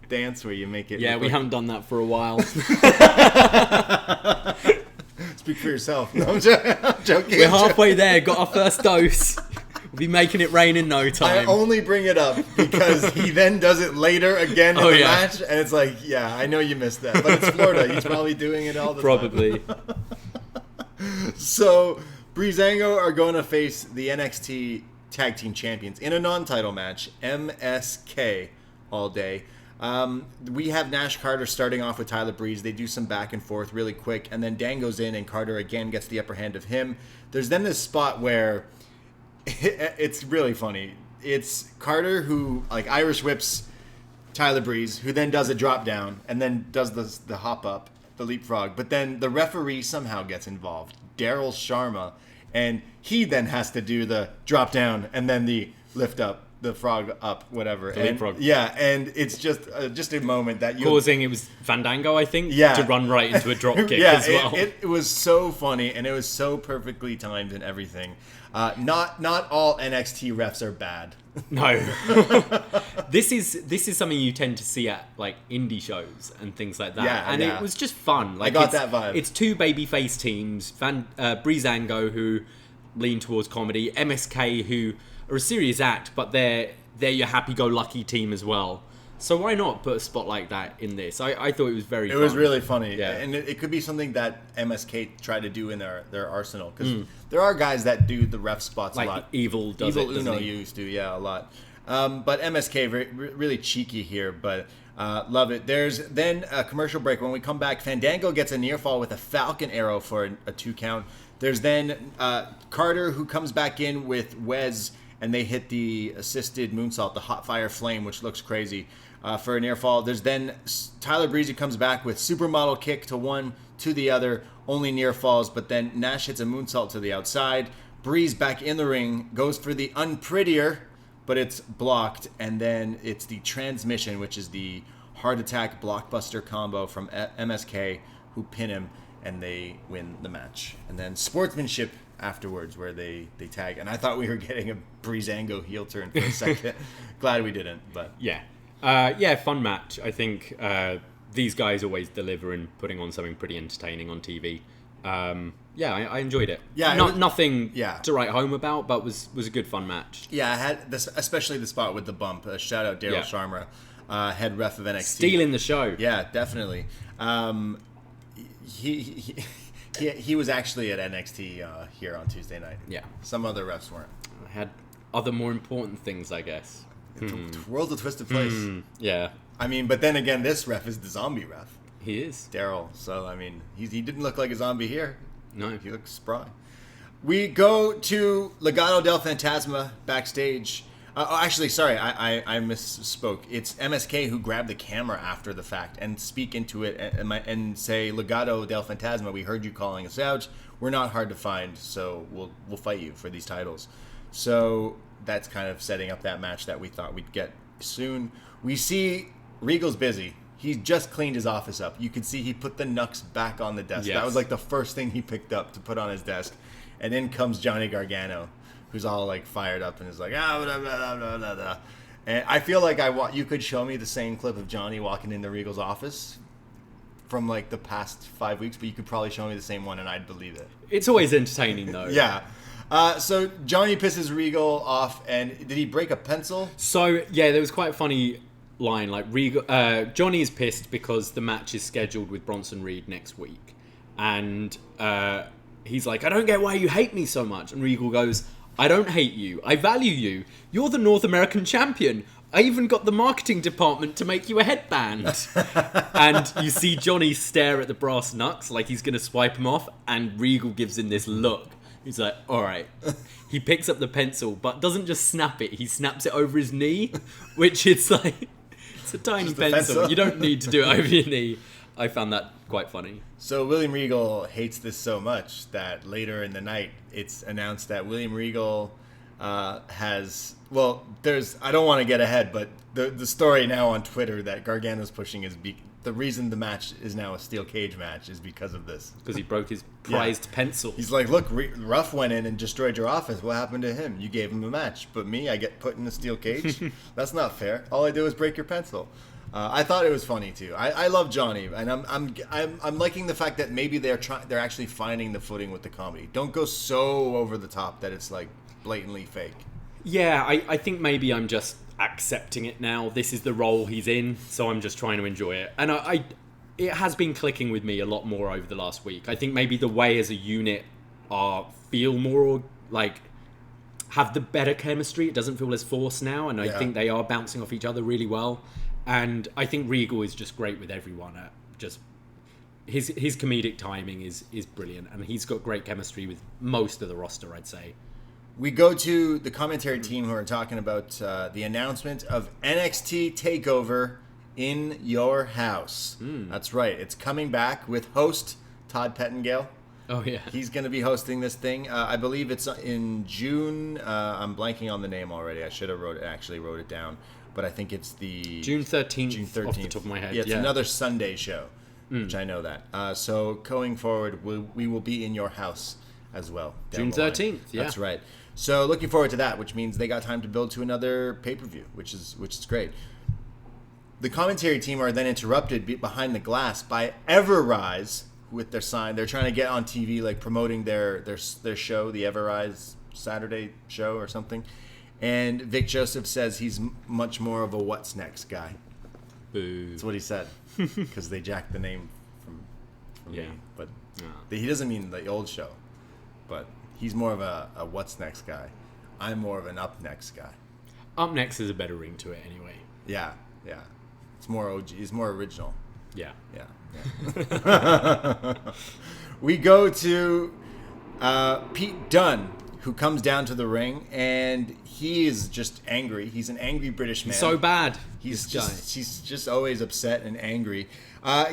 dance where you make it. Yeah, we haven't done that for a while. Speak for yourself. No, I'm joking. We're halfway there, got our first dose. We'll be making it rain in no time. I only bring it up because he then does it later again in the match, and it's like, yeah, I know you missed that, but it's Florida. He's probably doing it all the time. Probably. So, Breezango are going to face the NXT Tag Team Champions in a non-title match, MSK, all day. We have Nash Carter starting off with Tyler Breeze. They do some back and forth really quick, and then Dan goes in, and Carter again gets the upper hand of him. There's then this spot where it's really funny. It's Carter who like Irish whips Tyler Breeze, who then does a drop down and then does the hop up, the leapfrog. But then the referee somehow gets involved, Daryl Sharma, and he then has to do the drop down and then the lift up, the frog up, whatever. The leapfrog. Yeah, and it's just a moment that you causing it was Fandango, I think, yeah. to run right into a drop kick yeah, as well. It was so funny, and it was so perfectly timed and everything. Not all NXT refs are bad. No. This is something you tend to see at like indie shows and things like that. Yeah, and it was just fun. Like, I got that vibe. It's two babyface teams, Breezango, who lean towards comedy, MSK, who are a serious act, but they're your happy-go-lucky team as well. So why not put a spot like that in this? I thought it was very fun. It was really funny. Yeah. And it could be something that MSK tried to do in their arsenal. Because there are guys that do the ref spots like a lot. Evil does Evil it, Uno he? used to, yeah, a lot. But MSK, really cheeky here, but love it. There's then a commercial break. When we come back, Fandango gets a near fall with a Falcon Arrow for a 2 count. There's then Carter, who comes back in with Wes, and they hit the assisted moonsault, the hot fire flame, which looks crazy, for a near fall. There's then Tyler Breezy comes back with supermodel kick to one, to the other, only near falls, but then Nash hits a moonsault to the outside. Breeze back in the ring, goes for the unprettier, but it's blocked, and then it's the transmission, which is the heart attack blockbuster combo from MSK, who pin him, and they win the match. And then sportsmanship afterwards, where they tag. And I thought we were getting a Breezango heel turn for a second. Glad we didn't, but yeah, fun match. I think these guys always deliver in putting on something pretty entertaining on TV. I enjoyed it. Yeah, nothing to write home about, but was a good fun match. Yeah, I had this, especially the spot with the bump. Shout out Daryl Sharma, head ref of NXT. Stealing the show. Yeah, definitely. He was actually at NXT here on Tuesday night. Yeah. Some other refs weren't. I had other more important things, I guess. The world's a twisted place. Yeah. I mean, but then again, this ref is the zombie ref. He is. Daryl. So, I mean, he didn't look like a zombie here. No. He looks spry. We go to Legado del Fantasma backstage. Actually, sorry, I misspoke. It's MSK who grabbed the camera after the fact and speak into it and say, Legado del Fantasma, we heard you calling us out. We're not hard to find, so we'll fight you for these titles. So that's kind of setting up that match that we thought we'd get soon. We see Regal's busy. He just cleaned his office up. You can see he put the Nux back on the desk. Yes. That was like the first thing he picked up to put on his desk. And in comes Johnny Gargano, who's all like fired up and is like, blah, blah, blah, blah, blah, blah. And I feel like you could show me the same clip of Johnny walking into Regal's office from like the past 5 weeks, but you could probably show me the same one and I'd believe it. It's always entertaining though. Yeah. So Johnny pisses Regal off, and did he break a pencil? So yeah, there was quite a funny line. Like Regal, Johnny is pissed because the match is scheduled with Bronson Reed next week, and he's like, "I don't get why you hate me so much." And Regal goes, "I don't hate you. I value you. You're the North American champion. I even got the marketing department to make you a headband." And you see Johnny stare at the brass knucks like he's going to swipe him off, and Regal gives him this look. He's like, all right. He picks up the pencil, but doesn't just snap it. He snaps it over his knee, which it's like, it's a tiny pencil. You don't need to do it over your knee. I found that quite funny. So William Regal hates this so much that later in the night, it's announced that William Regal has... Well, I don't want to get ahead, but the story now on Twitter that Gargano's pushing is... The reason the match is now a steel cage match is because of this. Because he broke his prized pencil. He's like, look, Ruff went in and destroyed your office. What happened to him? You gave him a match. But me, I get put in a steel cage? That's not fair. All I do is break your pencil. I thought it was funny, too. I love Johnny. And I'm liking the fact that maybe they're actually finding the footing with the comedy. Don't go so over the top that it's like blatantly fake. Yeah, I think maybe I'm just accepting it now. This is the role he's in, so I'm just trying to enjoy it. And it has been clicking with me a lot more over the last week. I think maybe the way as a unit feel more like have the better chemistry. It doesn't feel as forced now, and I think they are bouncing off each other really well. And I think Regal is just great with everyone. Just his comedic timing is brilliant, and he's got great chemistry with most of the roster, I'd say. We go to the commentary team who are talking about the announcement of NXT TakeOver in your house. That's right. It's coming back with host Todd Pettengill. Oh, yeah. He's going to be hosting this thing. I believe it's in June. I'm blanking on the name already. I should have wrote it down. But I think it's the... June 13th, off the top of my head. Yeah, it's another Sunday show, which I know that. So going forward, we will be in your house as well. June 13th, yeah. That's right. So looking forward to that, which means they got time to build to another pay-per-view, which is great. The commentary team are then interrupted behind the glass by Everrise with their sign. They're trying to get on TV, like promoting their show, the Everrise Saturday show or something. And Vic Joseph says he's much more of a what's next guy. Boo. That's what he said, because they jacked the name from me. But Oh. he doesn't mean the old show. But he's more of a what's next guy. I'm more of an up next guy. Up Next is a better ring to it anyway. Yeah. It's more OG. It's more original. Yeah. We go to Pete Dunne, who comes down to the ring, and he is just angry. He's an angry British man. So bad. He's just always upset and angry.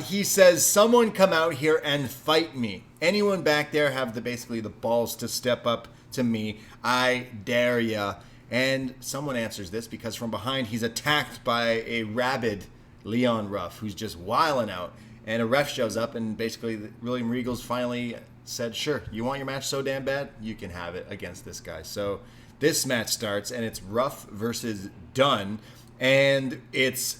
He says, "Someone come out here and fight me. Anyone back there have basically the balls to step up to me. I dare ya." And someone answers this because from behind he's attacked by a rabid Leon Ruff who's just wilding out. And a ref shows up and basically William Regal's finally said, "Sure, you want your match so damn bad? You can have it against this guy." So this match starts and it's Ruff versus Dunne. And it's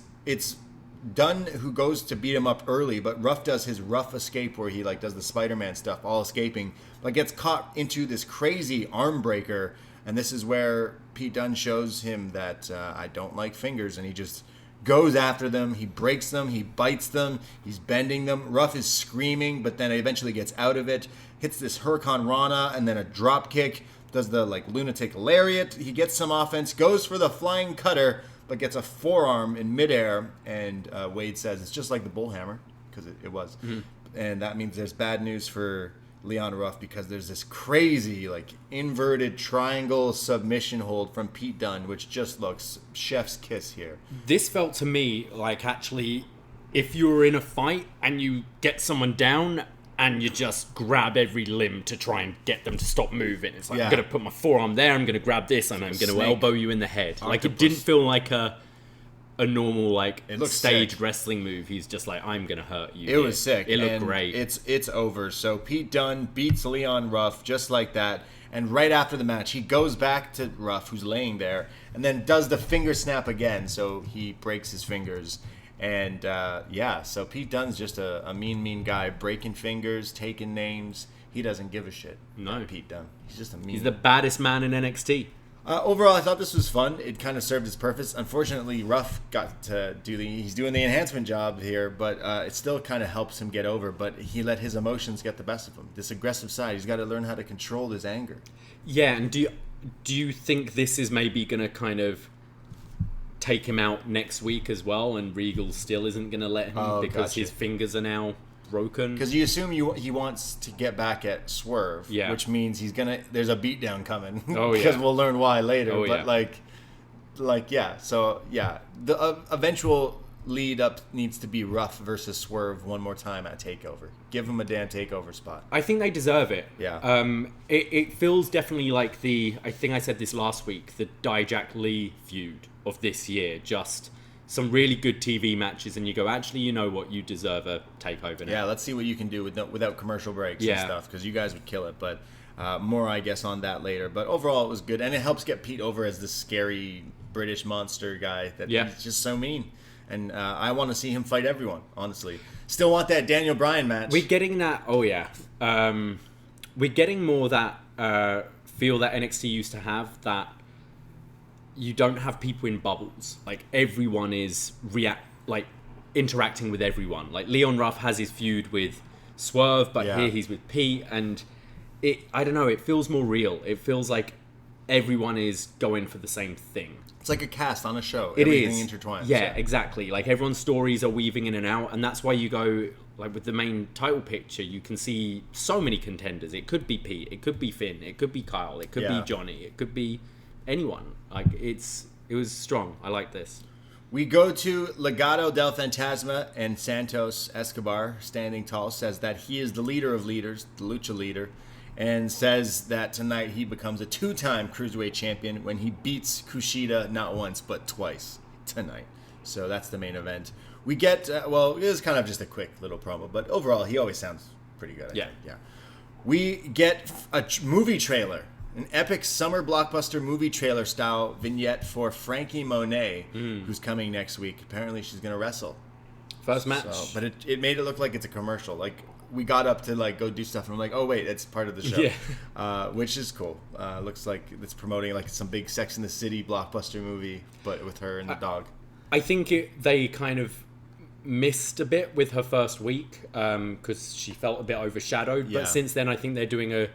Dunne who goes to beat him up early, but Ruff does his Ruff escape where he does the Spider-Man stuff, all escaping, but gets caught into this crazy arm breaker. And this is where Pete Dunne shows him that I don't like fingers, and he just goes after them. He breaks them, he bites them, he's bending them. Ruff is screaming, but then eventually gets out of it, hits this Hurricane Rana, and then a drop kick, does the lunatic lariat. He gets some offense, goes for the flying cutter, but gets a forearm in midair, and Wade says it's just like the bullhammer, because it was. Mm-hmm. And that means there's bad news for Leon Ruff, because there's this crazy inverted triangle submission hold from Pete Dunne, which just looks chef's kiss here. This felt to me like actually if you were in a fight and you get someone down and you just grab every limb to try and get them to stop moving. It's I'm going to put my forearm there, I'm going to grab this, and I'm going to elbow you in the head. Octopus. It didn't feel like a normal staged wrestling move. He's just I'm gonna hurt you. It was sick. It looked great. It's over. So Pete Dunne beats Leon Ruff just like that, and right after the match he goes back to Ruff, who's laying there, and then does the finger snap again, so he breaks his fingers. And so Pete Dunne's just a mean guy, breaking fingers, taking names. He doesn't give a shit. No, Pete Dunne. He's just He's the baddest man in NXT. Overall, I thought this was fun. It kind of served its purpose. Unfortunately, Ruff got to he's doing the enhancement job here, but it still kind of helps him get over. But he let his emotions get the best of him. This aggressive side, he's got to learn how to control his anger. Yeah, and do you think this is maybe going to kind of take him out next week as well, and Regal still isn't going to let him because his fingers are now broken? Because you assume he wants to get back at Swerve, which means there's a beatdown coming. Oh, because we'll learn why later. The eventual lead up needs to be Ruff versus Swerve one more time at TakeOver. Give him a damn TakeOver spot. I think they deserve it. Yeah. It feels definitely like I think I said this last week, the Dijak Lee feud of this year. Just some really good TV matches, and you go, actually, you know what, you deserve a takeover now. Yeah, let's see what you can do without commercial breaks and stuff, because you guys would kill it. But more, I guess, on that later. But overall, it was good, and it helps get Pete over as this scary British monster guy that he's just so mean. And I want to see him fight everyone, honestly. Still want that Daniel Bryan match. We're getting that. Oh yeah, we're getting more that feel that NXT used to have, that you don't have people in bubbles. Everyone is interacting with everyone. Leon Ruff has his feud with Swerve, but here he's with Pete, and I don't know, it feels more real. It feels like everyone is going for the same thing. It's like a cast on a show. Everything intertwines. Yeah, exactly. Everyone's stories are weaving in and out, and that's why you go, with the main title picture, you can see so many contenders. It could be Pete, it could be Finn, it could be Kyle, it could be Johnny, it could be anyone. It was strong. I like this. We go to Legado del Fantasma, and Santos Escobar, standing tall, says that he is the leader of leaders, the lucha leader, and says that tonight he becomes a 2-time Cruiserweight champion when he beats Kushida not once but twice tonight. So that's the main event. We get, it was kind of just a quick little promo, but overall he always sounds pretty good. I think. Yeah. We get a movie trailer. An epic summer blockbuster movie trailer style vignette for Frankie Monet, who's coming next week. Apparently she's going to wrestle. First match. So, but it made it look like it's a commercial. Like, we got up to like go do stuff and I'm like, oh wait, it's part of the show. Yeah. Which is cool. Looks like it's promoting like some big Sex and the City blockbuster movie, but with her and the dog. I think they kind of missed a bit with her first week because she felt a bit overshadowed. Yeah. But since then, I think they're doing a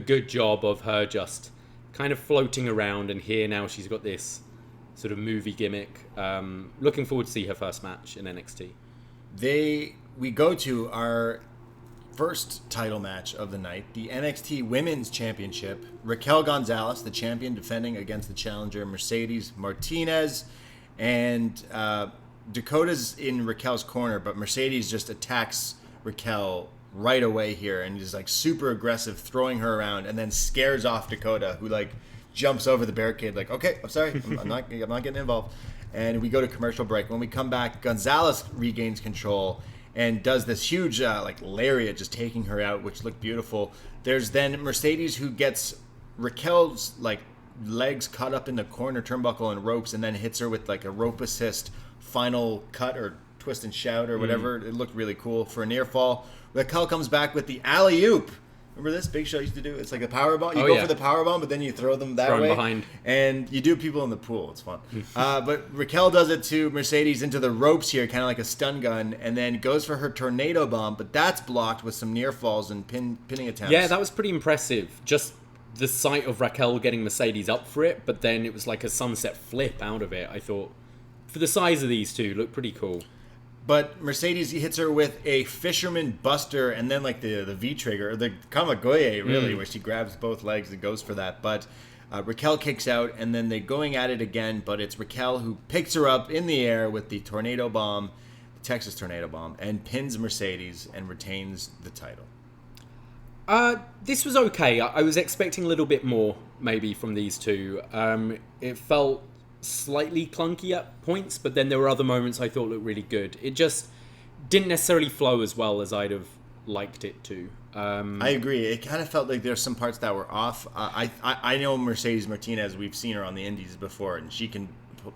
good job of her just kind of floating around, and here now she's got this sort of movie gimmick. Looking forward to see her first match in NXT. We go to our first title match of the night, the NXT Women's Championship. Raquel Gonzalez, the champion, defending against the challenger Mercedes Martinez, and Dakota's in Raquel's corner, but Mercedes just attacks Raquel right away here and is like super aggressive, throwing her around, and then scares off Dakota, who like jumps over the barricade like, okay, I'm sorry, I'm not getting involved. And we go to commercial break. When we come back, Gonzalez regains control and does this huge like lariat, just taking her out, which looked beautiful. There's then Mercedes, who gets Raquel's like legs cut up in the corner turnbuckle and ropes, and then hits her with like a rope assist final cut or twist and shout or whatever. It looked really cool for a near fall. Raquel comes back with the alley-oop. Remember this? Big Show used to do? It's like a power bomb. You go for the power bomb, but then you throw them that way. Behind. And you do people in the pool. It's fun. But Raquel does it to Mercedes into the ropes here, kind of like a stun gun, and then goes for her tornado bomb, but that's blocked with some near falls and pinning attempts. Yeah, that was pretty impressive. Just the sight of Raquel getting Mercedes up for it, but then it was like a sunset flip out of it. I thought, for the size of these two, looked pretty cool. But Mercedes hits her with a fisherman buster and then like the V-trigger, or the Kamagoye really, where she grabs both legs and goes for that. But Raquel kicks out, and then they're going at it again, but it's Raquel who picks her up in the air with the tornado bomb, the Texas tornado bomb, and pins Mercedes and retains the title. This was okay. I was expecting a little bit more maybe from these two. It felt slightly clunky at points, but then there were other moments I thought looked really good. It just didn't necessarily flow as well as I'd have liked it to. I agree. It kind of felt like there's some parts that were off. I know Mercedes Martinez. We've seen her on the indies before, and she can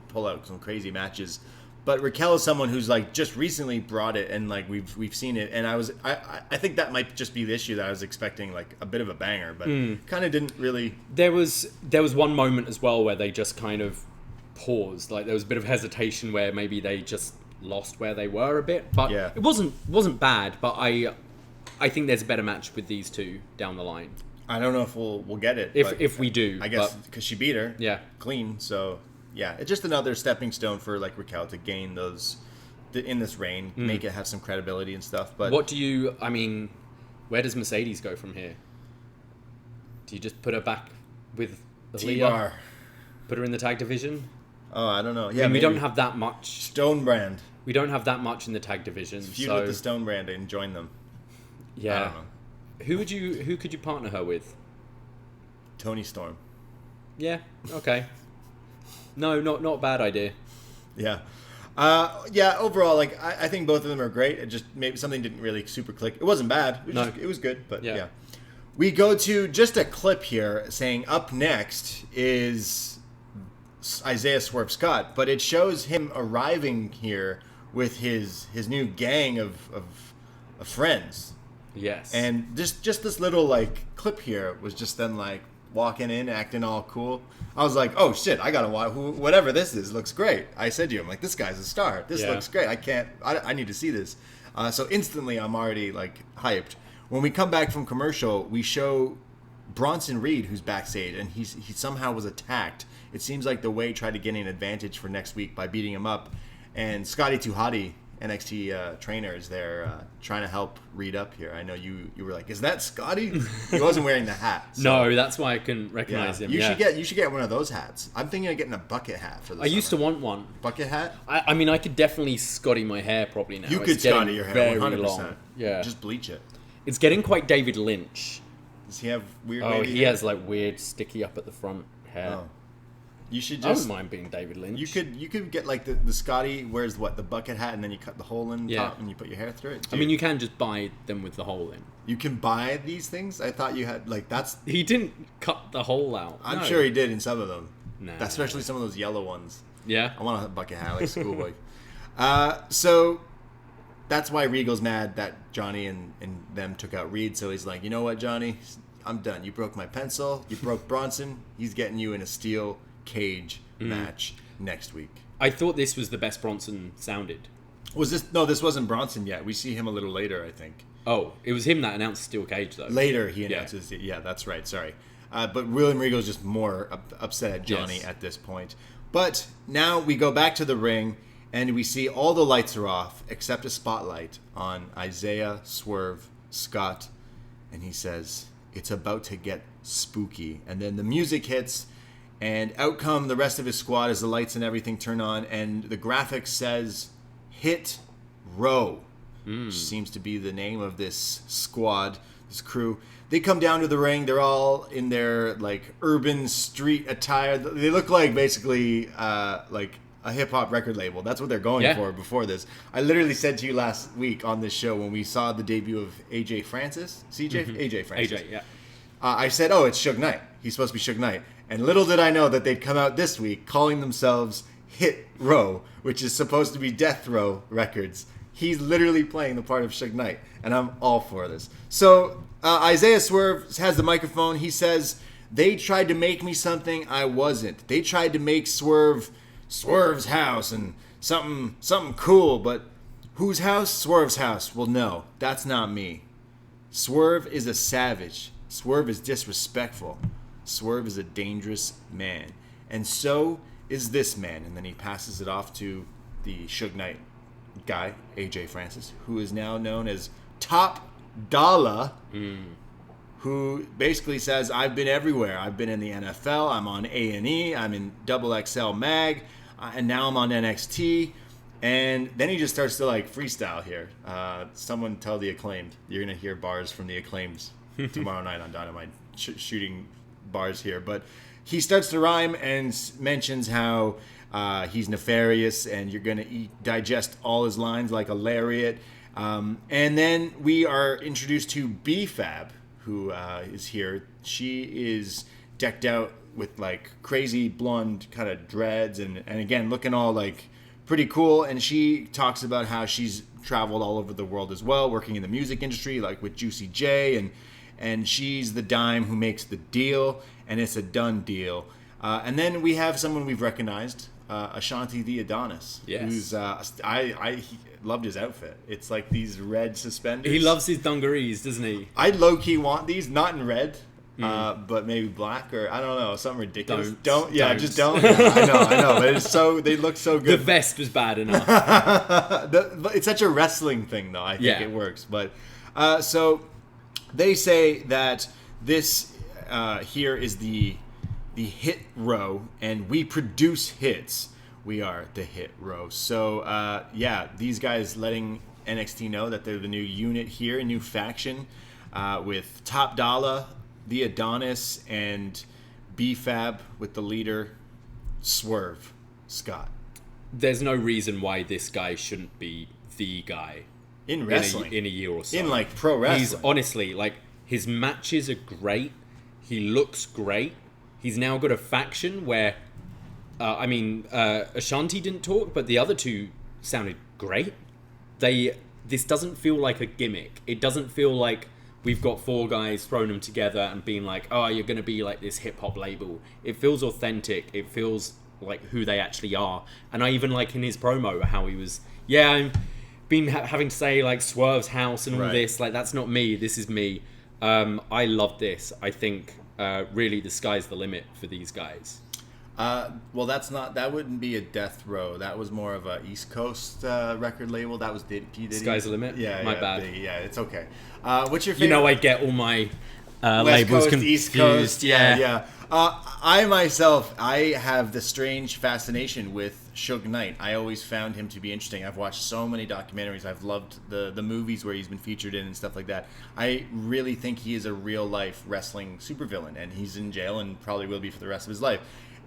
pull out some crazy matches. But Raquel is someone who's like just recently brought it, and like we've seen it. And I think that might just be the issue, that I was expecting like a bit of a banger, but kind of didn't really. There was one moment as well where they just kind of paused. Like there was a bit of hesitation where maybe they just lost where they were a bit, but it wasn't bad. But I think there's a better match with these two down the line. I don't know if we'll get it if we do. I guess because she beat her clean. So yeah, it's just another stepping stone for like Raquel to gain those in this reign, make it have some credibility and stuff. But where does Mercedes go from here? Do you just put her back with Aaliyah? T-Bar. Put her in the tag division? Oh, I don't know. Yeah, we don't have that much. Stone Brand. We don't have that much in the tag division. Feud with the Stone Brand and join them. Yeah. I don't know. Who could you partner her with? Tony Storm. Yeah. Okay. No, not a bad idea. Yeah. Overall, like I think both of them are great. It just maybe something didn't really super click. It wasn't bad. It was good, but yeah. We go to just a clip here saying up next is Isaiah Swerve Scott, but it shows him arriving here with his new gang of friends. Yes. And just this little like clip here was just them like walking in, acting all cool. I was like, oh shit, I gotta watch whatever this is. Looks great. I said to you, I'm like, this guy's a star. This looks great. I need to see this. So instantly I'm already like hyped. When we come back from commercial, we show Bronson Reed, who's backstage, and he somehow was attacked. It seems like the Way tried to gain an advantage for next week by beating him up, and Scotty 2 Hotty NXT trainers there trying to help Reed up here. I know you were like, is that Scotty? He wasn't wearing the hat. So. No, that's why I couldn't recognize him. You should get one of those hats. I'm thinking of getting a bucket hat for this. I used to want one. Bucket hat? I mean, I could definitely Scotty my hair probably now. You could Scotty your hair, very 100%. long. Yeah. Just bleach it. It's getting quite David Lynch. Does he have weird he has like weird sticky up at the front hair. Oh. You should I just... wouldn't mind being David Lynch. You could get like the Scotty wears the bucket hat and then you cut the hole in top and you put your hair through it. Dude. I mean, you can just buy them with the hole in. You can buy these things? I thought you had that's... He didn't cut the hole out. I'm sure he did in some of them. No. Especially some of those yellow ones. Yeah. I want a bucket hat like Schoolboy. So that's why Regal's mad that Johnny and them took out Reed. So he's like, you know what, Johnny? I'm done. You broke my pencil. You broke Bronson. He's getting you in a steel cage match next week. I thought this was the best Bronson sounded. Was this? No, this wasn't Bronson yet. We see him a little later, I think. Oh, it was him that announced steel cage though. Later he announces it. Yeah, that's right. Sorry. But William Regal's just more upset at Johnny at this point. But now we go back to the ring and we see all the lights are off except a spotlight on Isaiah, Swerve, Scott, and he says, it's about to get spooky. And then the music hits, and out come the rest of his squad as the lights and everything turn on, and the graphic says, Hit Row, which seems to be the name of this squad, this crew. They come down to the ring. They're all in their, like, urban street attire. They look like, basically, like a hip-hop record label. That's what they're going for before this. I literally said to you last week on this show when we saw the debut of AJ Francis. AJ Francis. AJ, yeah. I said, oh, it's Suge Knight. He's supposed to be Suge Knight. And little did I know that they'd come out this week calling themselves Hit Row, which is supposed to be Death Row Records. He's literally playing the part of Suge Knight, and I'm all for this. So Isaiah Swerve has the microphone. He says, they tried to make me something I wasn't. They tried to make Swerve's house and something cool, but whose house? Swerve's house. Well, no, that's not me. Swerve is a savage. Swerve is disrespectful. Swerve is a dangerous man. And so is this man. And then he passes it off to the Suge Knight guy, AJ Francis, who is now known as Top Dollar, who basically says, I've been everywhere. I've been in the NFL. I'm on A&E. I'm in XXL Mag. And now I'm on NXT. And then he just starts to like freestyle here. Someone tell the Acclaimed. You're going to hear bars from the Acclaimed tomorrow night on Dynamite, shooting bars here. But he starts to rhyme and mentions how he's nefarious and you're going to digest all his lines like a lariat. And then we are introduced to B-Fab, who is here. She is decked out with like crazy blonde kind of dreads and again looking all like pretty cool. And she talks about how she's traveled all over the world as well, working in the music industry, like with Juicy J, and she's the dime who makes the deal, and it's a done deal. And then we have someone we've recognized, Ashanti the Adonis, who's I loved his outfit. It's like these red suspenders. He loves his dungarees, doesn't he? I low-key want these, not in red, but maybe black or I don't know, something ridiculous. Don't. Just don't. Yeah, I know, but it's so they look so good. The vest was bad enough. But it's such a wrestling thing, though. I think it works. But so they say that this here is the Hit Row, and we produce hits. We are the Hit Row. So these guys letting NXT know that they're the new unit here, a new faction with Top Dollar, the Adonis, and B-Fab with the leader, Swerve Scott. There's no reason why this guy shouldn't be the guy in wrestling in a year or so. In like pro wrestling. He's honestly like his matches are great. He looks great. He's now got a faction where, Ashanti didn't talk, but the other two sounded great. This doesn't feel like a gimmick. It doesn't feel like we've got four guys thrown them together and being like, oh, you're going to be like this hip-hop label. It feels authentic. It feels like who they actually are. And I even like in his promo how he was, I'm been having to say like Swerve's house and all this. Like, that's not me. This is me. I love this. I think really the sky's the limit for these guys. Well, that wouldn't be a Death Row. That was more of a East Coast record label. That was P. Diddy. Sky's the Limit? Yeah, My bad. Yeah, it's okay. What's your favorite? You know, I get all my West labels Coast, confused. East Coast. Yeah. I myself, I have the strange fascination with Suge Knight. I always found him to be interesting. I've watched so many documentaries. I've loved the movies where he's been featured in and stuff like that. I really think he is a real life wrestling supervillain, and he's in jail and probably will be for the rest of his life.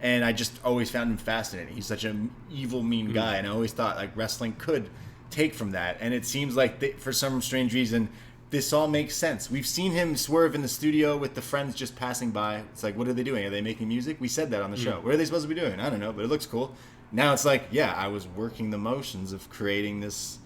And I just always found him fascinating. He's such an evil, mean guy, and I always thought like wrestling could take from that. And it seems like for some strange reason, this all makes sense. We've seen him swerve in the studio with the friends just passing by. It's like, what are they doing? Are they making music? We said that on the show. What are they supposed to be doing? I don't know, but it looks cool. Now it's like, yeah, I was working the motions of creating this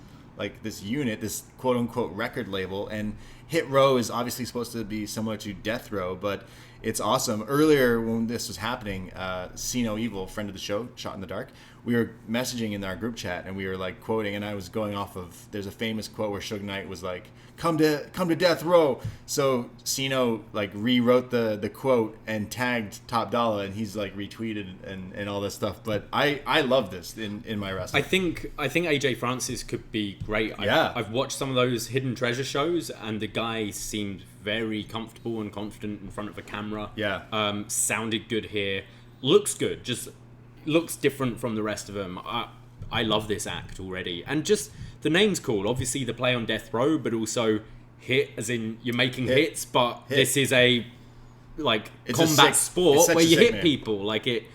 unit, this quote-unquote record label. And Hit Row is obviously supposed to be similar to Death Row, but it's awesome. Earlier when this was happening, See No Evil, friend of the show, Shot in the Dark, we were messaging in our group chat and we were like quoting, and I was going off of, there's a famous quote where Suge Knight was like, come to Death Row. So Sino like rewrote the quote and tagged Top Dollar, and he's like retweeted and all this stuff. But I love this in my wrestling. I think AJ Francis could be great. I've watched some of those Hidden Treasure shows, and the guy seemed very comfortable and confident in front of a camera. Yeah. Sounded good here. Looks good. Just looks different from the rest of them. I love this act already. And just the name's cool. Obviously the play on Death Row, but also hit as in you're making hits, but this is a combat sport where you hit people. Like it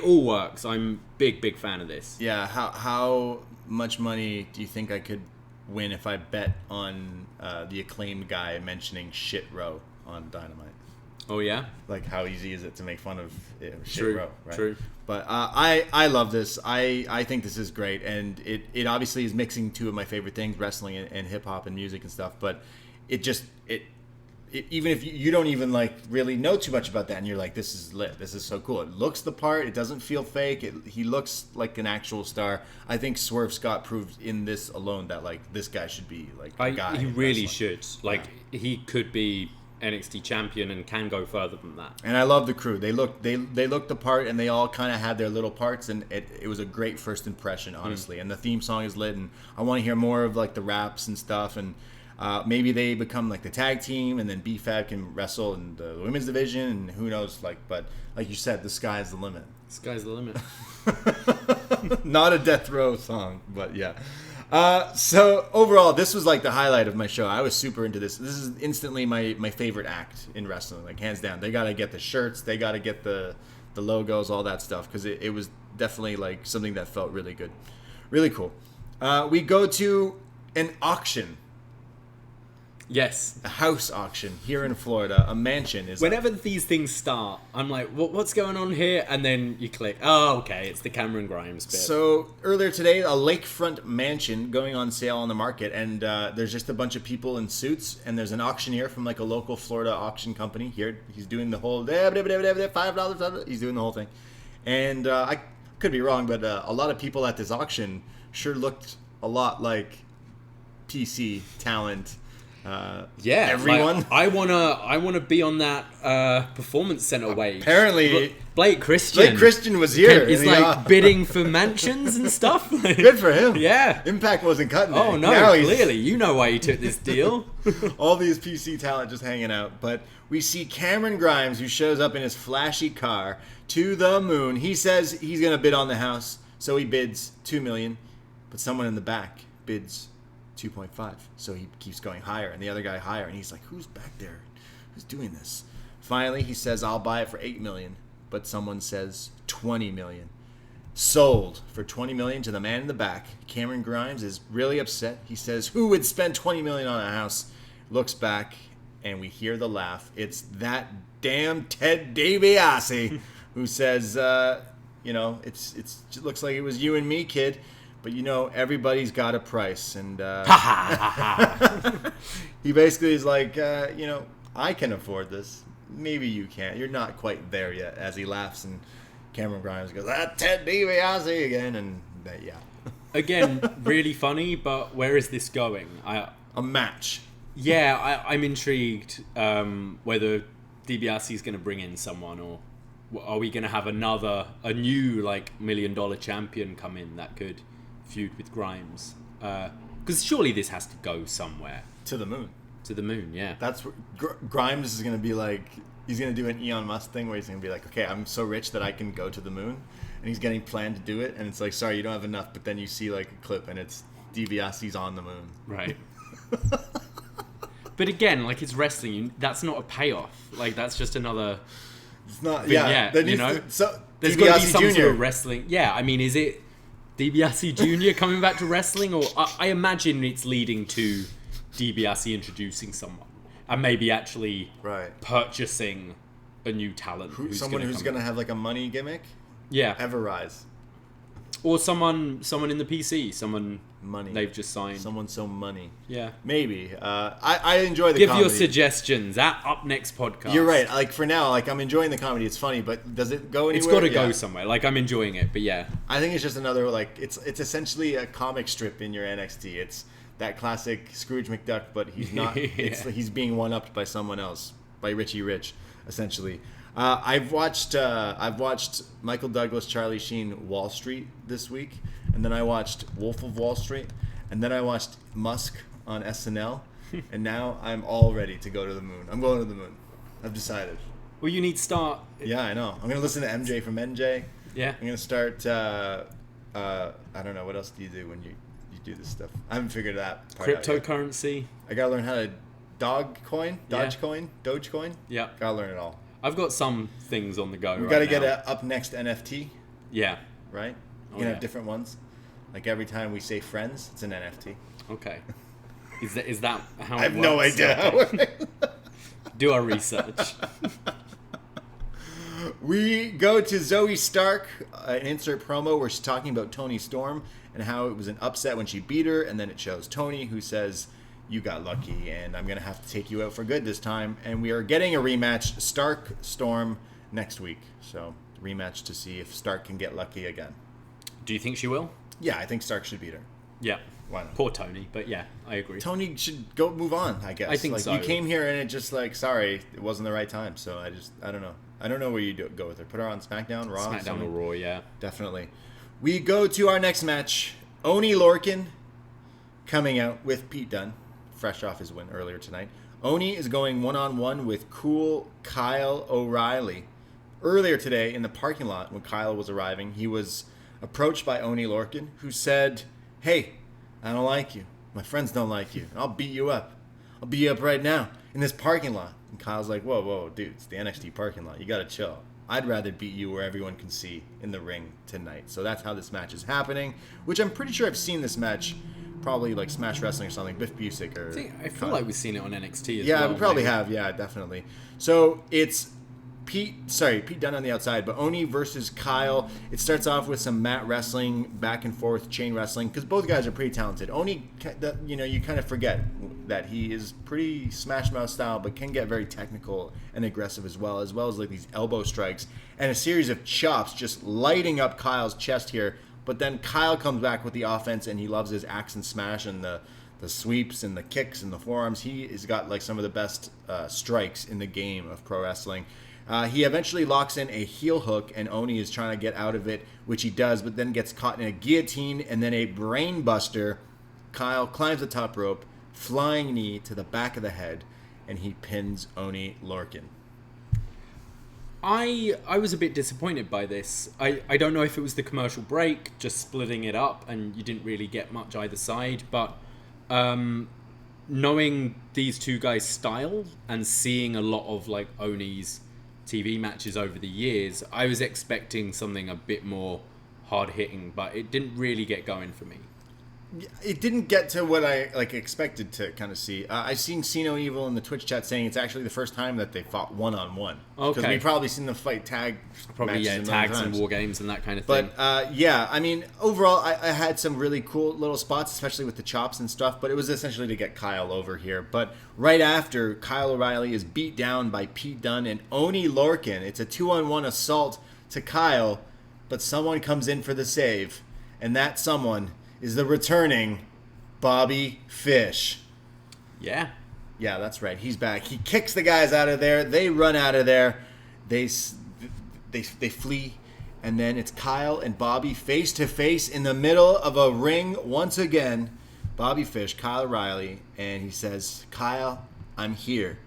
all works. I'm big fan of this. Yeah. How much money do you think I could win if I bet on the Acclaimed guy mentioning Shit Row on Dynamite? Oh yeah, like how easy is it to make fun of Shit True. Row? Right? True. But I love this. I think this is great, and it obviously is mixing two of my favorite things, wrestling and hip hop and music and stuff. But it even if you don't even like really know too much about that, and you're like, this is lit, this is so cool. It looks the part. It doesn't feel fake. He looks like an actual star. I think Swerve Scott proved in this alone that like this guy should be like a guy. He really should. Like he could be NXT champion and can go further than that. And I love the crew. They looked the part, and they all kind of had their little parts, and it was a great first impression, honestly. And the theme song is lit, and I want to hear more of like the raps and stuff, and maybe they become like the tag team, and then B-Fab can wrestle in the women's division, and who knows, but like you said, the sky's the limit. Sky's the limit. Not a Death Row song, but yeah. So overall, this was like the highlight of my show. I was super into this. This is instantly my favorite act in wrestling, like hands down. They got to get the shirts, they got to get the logos, all that stuff, because it was definitely like something that felt really good, really cool. We go to an auction. Yes. A house auction here in Florida. A mansion is Whenever these things start, I'm like, what's going on here? And then you click, oh, okay, it's the Cameron Grimes bit. So earlier today, a lakefront mansion going on sale on the market, and there's just a bunch of people in suits, and there's an auctioneer from like a local Florida auction company here. He's doing the whole $5. He's doing the whole thing. And I could be wrong, but a lot of people at this auction sure looked a lot like PC talent. Everyone. Like, I wanna be on that performance center wage. Apparently, Blake Christian was here. He's like bidding for mansions and stuff. Good for him. Yeah, Impact wasn't cutting it. Oh no, clearly you know why he took this deal. All these PC talent just hanging out, but we see Cameron Grimes, who shows up in his flashy car to the moon. He says he's gonna bid on the house, so he bids $2 million, but someone in the back bids 2.5, so he keeps going higher, and the other guy higher, and he's like, who's back there? Who's doing this? Finally, he says, I'll buy it for $8 million, but someone says $20 million. Sold for $20 million to the man in the back. Cameron Grimes is really upset. He says, who would spend $20 million on a house? Looks back, and we hear the laugh. It's that damn Ted DiBiase who says, it looks like it was you and me, kid. But everybody's got a price, and he basically is like, I can afford this. Maybe you can't. You're not quite there yet. As he laughs, and Cameron Grimes goes, Ted DiBiase again, and yeah. Again, really funny, but where is this going? A match. Yeah, I'm intrigued whether DiBiase is going to bring in someone or. are we going to have a new like $1 million champion come in that could feud with Grimes? Because surely this has to go somewhere. To the moon. To the moon, yeah. That's what Grimes is going to be like. He's going to do an Elon Musk thing where he's going to be like, okay, I'm so rich that I can go to the moon. And he's getting planned to do it. And it's like, sorry, you don't have enough. But then you see like a clip and it's DiBiase's on the moon. Right. But again, like, it's wrestling. That's not a payoff. Like, that's just another... It's not, yeah. You know? There's DiBiase got to be some Jr. sort of wrestling. Yeah, I mean, is it DiBiase Jr. coming back to wrestling? Or I imagine it's leading to DiBiase introducing someone. And maybe actually purchasing a new talent. Someone who's going to have like a money gimmick? Yeah. Everrise. Or someone in the PC, someone money they've just signed. Someone so money. Yeah. Maybe. I enjoy the Give comedy. your suggestions at upNXT podcast. You're right. Like for now, like I'm enjoying the comedy. It's funny, but does it go anywhere? It's got to go somewhere. Like I'm enjoying it, but yeah. I think it's just another like it's essentially a comic strip in your NXT. It's that classic Scrooge McDuck, but he's not. It's he's being one upped by someone else, by Richie Rich, essentially. I've watched Michael Douglas, Charlie Sheen, Wall Street this week, and then I watched Wolf of Wall Street, and then I watched Musk on SNL, and now I'm all ready to go to the moon. I'm going to the moon. I've decided. Well, you need to start. Yeah, I know. I'm gonna listen to MJ from NJ. Yeah. I'm gonna start. I don't know what else do you do when you do this stuff. I haven't figured that part out yet. Cryptocurrency. I gotta learn how to Dogecoin. Yeah. Gotta learn it all. I've got some things on the go. We gotta get an upNXT NFT. Yeah. Right? You can have different ones. Like every time we say friends, it's an NFT. Okay. Is that how I have it no works? idea. Do our research. We go to Zoe Stark, an insert promo where she's talking about Toni Storm and how it was an upset when she beat her, and then it shows Toni who says, "You got lucky, and I'm going to have to take you out for good this time." And we are getting a rematch, Stark-Storm, next week. So, rematch to see if Stark can get lucky again. Do you think she will? Yeah, I think Stark should beat her. Yeah. Why not? Poor Toni, but yeah, I agree. Toni should go move on, I guess. I think so. You came here and it just like, sorry, it wasn't the right time. So I don't know. I don't know where you go with her. Put her on SmackDown, Raw? SmackDown or Raw, yeah. Definitely. We go to our next match. Oney Lorcan coming out with Pete Dunne, fresh off his win earlier tonight. Oney is going one-on-one with cool Kyle O'Reilly. Earlier today in the parking lot when Kyle was arriving, he was approached by Oney Lorcan, who said, "Hey, I don't like you. My friends don't like you. I'll beat you up. I'll beat you up right now in this parking lot." And Kyle's like, whoa, dude, it's the NXT parking lot. You got to chill. I'd rather beat you where everyone can see in the ring tonight. So that's how this match is happening, which I'm pretty sure I've seen this match probably like Smash Wrestling or something, Biff Busick or... I feel like we've seen it on NXT as well. Yeah, we probably have. Yeah, definitely. So it's Pete Dunne on the outside, but Oney versus Kyle. It starts off with some mat wrestling, back and forth, chain wrestling, because both guys are pretty talented. Oney, you kind of forget that he is pretty Smash Mouth style, but can get very technical and aggressive as well as like these elbow strikes and a series of chops just lighting up Kyle's chest here. But then Kyle comes back with the offense, and he loves his axe and smash and the sweeps and the kicks and the forearms. He has got like some of the best strikes in the game of pro wrestling. He eventually locks in a heel hook, and Oney is trying to get out of it, which he does, but then gets caught in a guillotine and then a brain buster. Kyle climbs the top rope, flying knee to the back of the head, and he pins Oney Lorcan. I was a bit disappointed by this. I don't know if it was the commercial break, just splitting it up, and you didn't really get much either side, but knowing these two guys' style and seeing a lot of like Oney's TV matches over the years, I was expecting something a bit more hard-hitting, but it didn't really get going for me. It didn't get to what I expected to kind of see. I've seen Sino Evil in the Twitch chat saying it's actually the first time that they fought one-on-one. Okay. Because we've probably seen them fight tag matches tags and war games and that kind of thing. But yeah, I mean, overall, I had some really cool little spots, especially with the chops and stuff, but it was essentially to get Kyle over here. But right after, Kyle O'Reilly is beat down by Pete Dunne and Oney Lorcan. It's a 2-on-1 assault to Kyle, but someone comes in for the save, and that someone is the returning Bobby Fish. Yeah, that's right. He's back. He kicks the guys out of there. They run out of there. they flee, and then it's Kyle and Bobby face to face in the middle of a ring once again. Bobby Fish, Kyle O'Reilly, and he says, "Kyle, I'm here."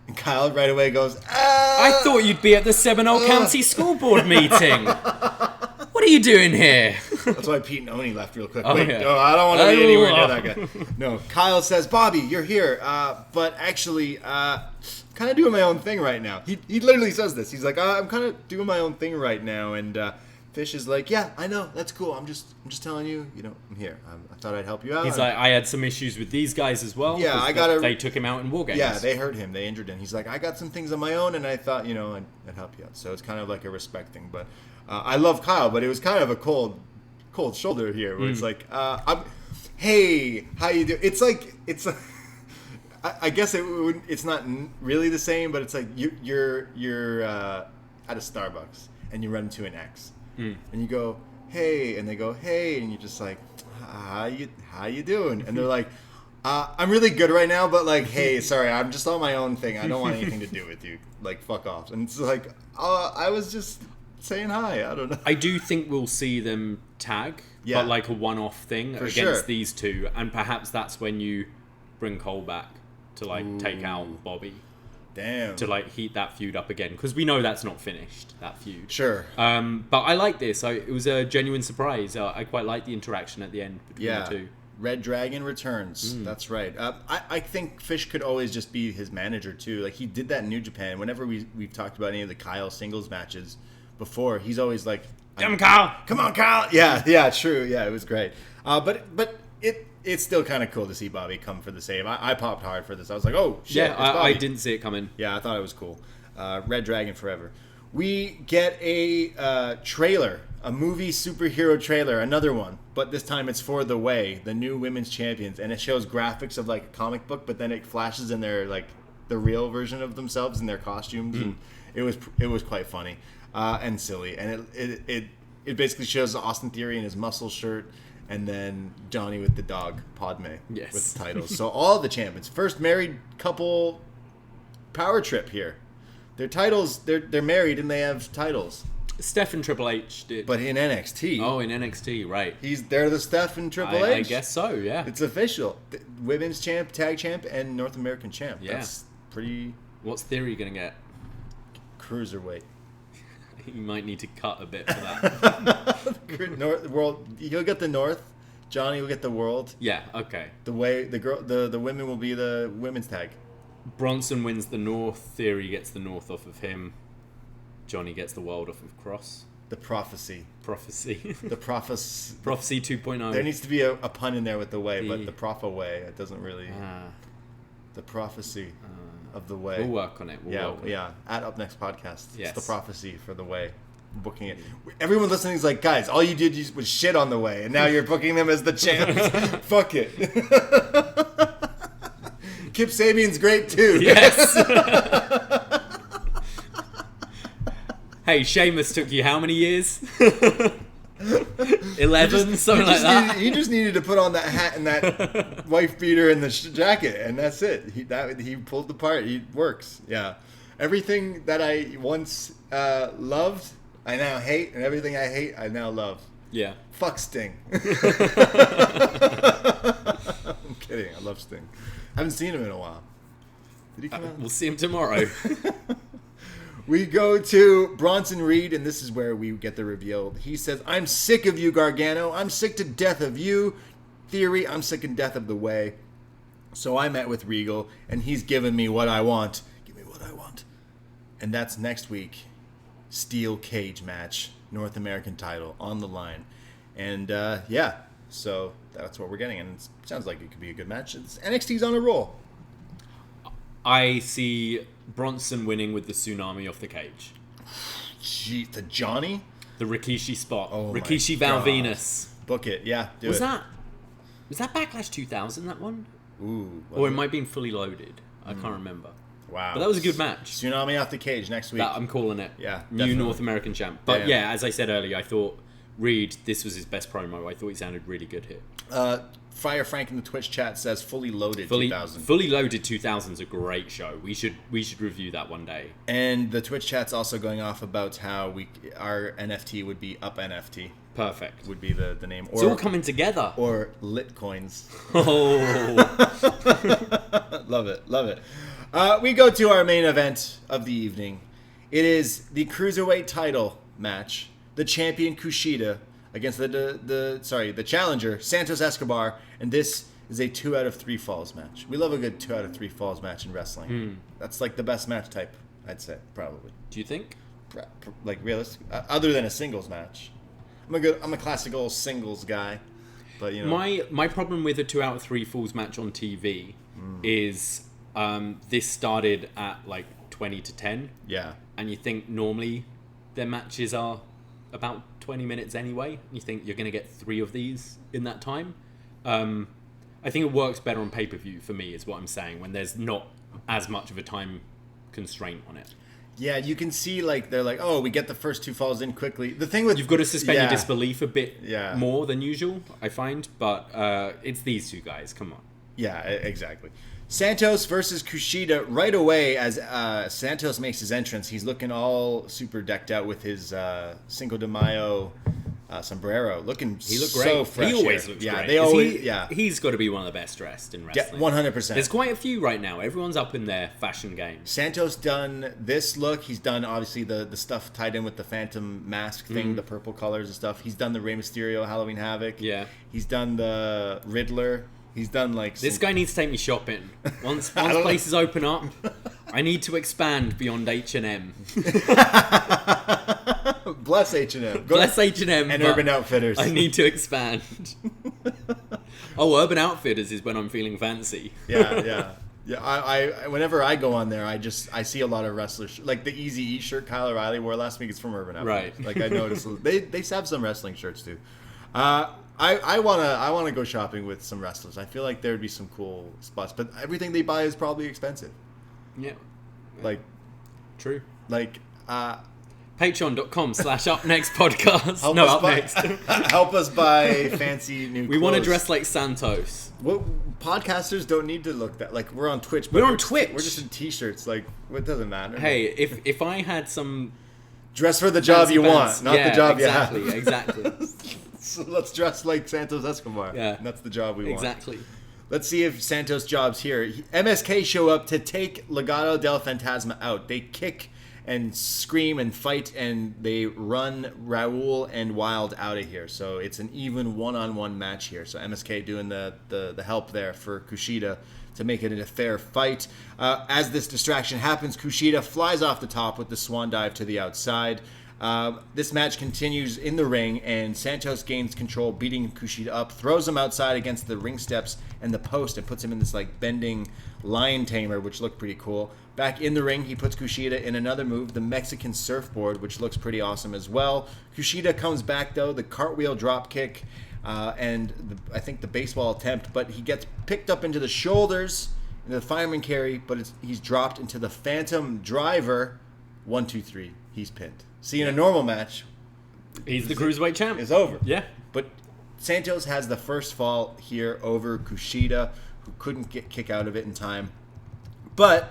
And Kyle right away goes, I thought you'd be at the Seminole County School Board meeting. What are you doing here? That's why Pete and Oni left real quick. Oh, Wait, yeah. no, I don't want to be anywhere near that guy. No, Kyle says, "Bobby, you're here, but actually, kind of doing my own thing right now." He literally says this. He's like, "I'm kind of doing my own thing right now," and Fish is like, "Yeah, I know, that's cool. I'm just telling you, I'm here. I thought I'd help you out." He's like, "I had some issues with these guys as well." Yeah, They took him out in War Games. Yeah, they hurt him. They injured him. He's like, "I got some things on my own, and I thought, I'd help you out." So it's kind of like a respect thing. But I love Kyle, but it was kind of a cold shoulder here, where it's like, "Hey, how you doing?" It's like I guess it's not really the same, but it's like you're at a Starbucks and you run into an ex. And you go, "Hey," and they go, "Hey," and you're just like, how you doing?" And they're like, "I'm really good right now, but like, hey, sorry, I'm just on my own thing. I don't want anything to do with you. Like, fuck off." And it's like, I was just saying hi. I don't know. I do think we'll see them tag, but like a one-off thing against these two, and perhaps that's when you bring Cole back to like take out Bobby. Damn. To like heat that feud up again, because we know that's not finished, that feud. Sure. But I like this. It was a genuine surprise. I quite like the interaction at the end between the two. Red Dragon returns. That's right. I think Fish could always just be his manager too. Like he did that in New Japan. Whenever we've talked about any of the Kyle singles matches before, he's always like, "Come on, Kyle! Come on, Kyle!" Yeah, true. Yeah, it was great. But it's still kind of cool to see Bobby come for the save. I popped hard for this. I was like, "Oh shit!" Yeah, I didn't see it coming. Yeah, I thought it was cool. Red Dragon forever. We get a trailer, a movie superhero trailer, another one, but this time it's for The Way, the new women's champions, and it shows graphics of like a comic book, but then it flashes in their like the real version of themselves in their costumes, and it was quite funny and silly, and it basically shows Austin Theory in his muscle shirt. And then Johnny with the dog, Padme, with the titles. So all the champions. First married couple power trip here. Their titles, they're married and they have titles. Steph and Triple H did. But in NXT. Oh, in NXT, right. They're the Steph and Triple H. I guess so, yeah. It's official. Women's champ, tag champ, and North American champ. Yeah. That's pretty... What's Theory going to get? Cruiserweight. You might need to cut a bit for that. World, he'll get the North. Johnny will get the World. Yeah, okay. The women will be the women's tag. Bronson wins the North. Theory gets the North off of him. Johnny gets the World off of Cross. The Prophecy. The Prophecy. Prophecy 2.0. There needs to be a pun in there with the Way, but the Propha Way, it doesn't really. The Prophecy of the Way. We'll work on it. Yeah. At upNXT Podcast. Yes. It's the Prophecy for the Way. Booking it. Everyone listening is like, "Guys, all you did was shit on the Way, and now you're booking them as the champs." Fuck it. Kip Sabian's great too. Yes. Hey, Sheamus took you how many years? 11, something like that. He just needed to put on that hat and that wife beater and the jacket, and that's it. He pulled the part. He works. Yeah. Everything that I once loved, I now hate, and everything I hate, I now love. Yeah. Fuck Sting. I'm kidding. I love Sting. I haven't seen him in a while. Did he come out? We'll see him tomorrow. We go to Bronson Reed, and this is where we get the reveal. He says, "I'm sick of you, Gargano. I'm sick to death of you. Theory, I'm sick and death of the Way. So I met with Regal, and he's given me what I want. Give me what I want." And that's next week. Steel cage match. North American title on the line. And, so that's what we're getting. And it sounds like it could be a good match. NXT's on a roll. I see Bronson winning with the tsunami off the cage. Gee, the Johnny? The Rikishi spot. Oh Rikishi my Val God. Venus. Book it. Yeah, do it. Was that Backlash 2000, that one? Ooh. Or it might have been Fully Loaded. I can't remember. Wow. But that was a good match. Tsunami off the cage next week. I'm calling it. Yeah, New definitely. North American champ. But as I said earlier, I thought Reed, this was his best promo. I thought he sounded really good here. Fire Frank in the Twitch chat says Fully Loaded 2000. Fully Loaded 2000 is a great show. We should review that one day. And the Twitch chat's also going off about how our NFT would be upNXT. Perfect. Would be the name. It's all coming together. Or Litcoins. Oh. Love it. We go to our main event of the evening. It is the Cruiserweight title match. The champion Kushida against the challenger Santos Escobar, and this is a 2 out of 3 falls match. We love a good 2 out of 3 falls match in wrestling. That's like the best match type, I'd say, probably. Do you think? Like realistic, other than a singles match. I'm a classical singles guy, but you know. My problem with a 2 out of 3 falls match on TV is this started at like 20 to 10. Yeah. And you think normally their matches are about 20 minutes anyway. You think you're going to get 3 of these in that time. I think it works better on pay-per-view for me, is what I'm saying, when there's not as much of a time constraint on it. Yeah, you can see like they're like, oh, we get the first 2 falls in quickly. The thing with you've got to suspend your disbelief a bit more than usual, I find, but it's these 2 guys. Come on. Yeah, exactly. Santos versus Kushida right away as Santos makes his entrance. He's looking all super decked out with his Cinco de Mayo sombrero. He looked great. So fresh. He always here. looks great. They always, He's got to be one of the best dressed in wrestling. 100%. There's quite a few right now. Everyone's up in their fashion game. Santos done this look. He's done obviously the stuff tied in with the Phantom mask thing, the purple colors and stuff. He's done the Rey Mysterio Halloween Havoc. Yeah. He's done the Riddler. He's done like this guy needs to take me shopping. Once places open up, I need to expand beyond H&M. Bless H&M. Bless H&M and Urban Outfitters. I need to expand. Urban Outfitters is when I'm feeling fancy. Yeah. I whenever I go on there, I see a lot of wrestlers like the Easy Eat shirt Kyle O'Reilly wore last week. It's from Urban Outfitters. Right. Like I noticed they have some wrestling shirts too. I wanna go shopping with some wrestlers. I feel like there would be some cool spots, but everything they buy is probably expensive. Yeah. Like, true. Like, Patreon.com/upNXT Help upNXT. Help us buy fancy new. We want to dress like Santos. What podcasters don't need to look that like we're on Twitch. But we're on Twitch. We're just in t-shirts. Like, it doesn't matter. Hey, if I had some dress for the job you want, not the job you have. Exactly. So let's dress like Santos Escobar. Yeah. That's the job we want. Exactly. Let's see if Santos' job's here. MSK show up to take Legado del Fantasma out. They kick and scream and fight, and they run Raul and Wild out of here. So it's an even one-on-one match here. So MSK doing the help there for Kushida to make it a fair fight. As this distraction happens, Kushida flies off the top with the swan dive to the outside. This match continues in the ring, and Santos gains control, beating Kushida up, throws him outside against the ring steps and the post, and puts him in this like bending lion tamer, which looked pretty cool. Back in the ring, he puts Kushida in another move, the Mexican surfboard, which looks pretty awesome as well. Kushida comes back though, the cartwheel drop kick, and I think the baseball attempt, but he gets picked up into the shoulders, into the fireman carry, but he's dropped into the Phantom driver. 1, 2, 3. He's pinned. See, in a normal match, he's the Cruiserweight champ. It's over. Yeah. But Santos has the first fall here over Kushida, who couldn't kick out of it in time. But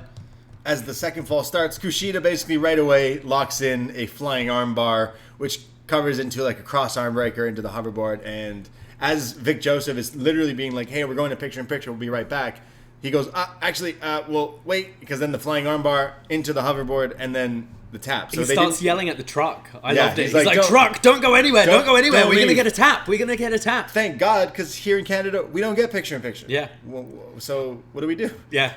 as the second fall starts, Kushida basically right away locks in a flying armbar, which covers into like a cross arm breaker into the hoverboard. And as Vic Joseph is literally being like, hey, we're going to picture-in-picture, we'll be right back. He goes, well, wait, because then the flying armbar into the hoverboard and then the tap. So he starts yelling at the truck. I loved it. He's like, truck, don't go anywhere. Don't go anywhere. We're going to get a tap. Thank God, because here in Canada, we don't get picture-in-picture. Yeah. So what do we do? Yeah.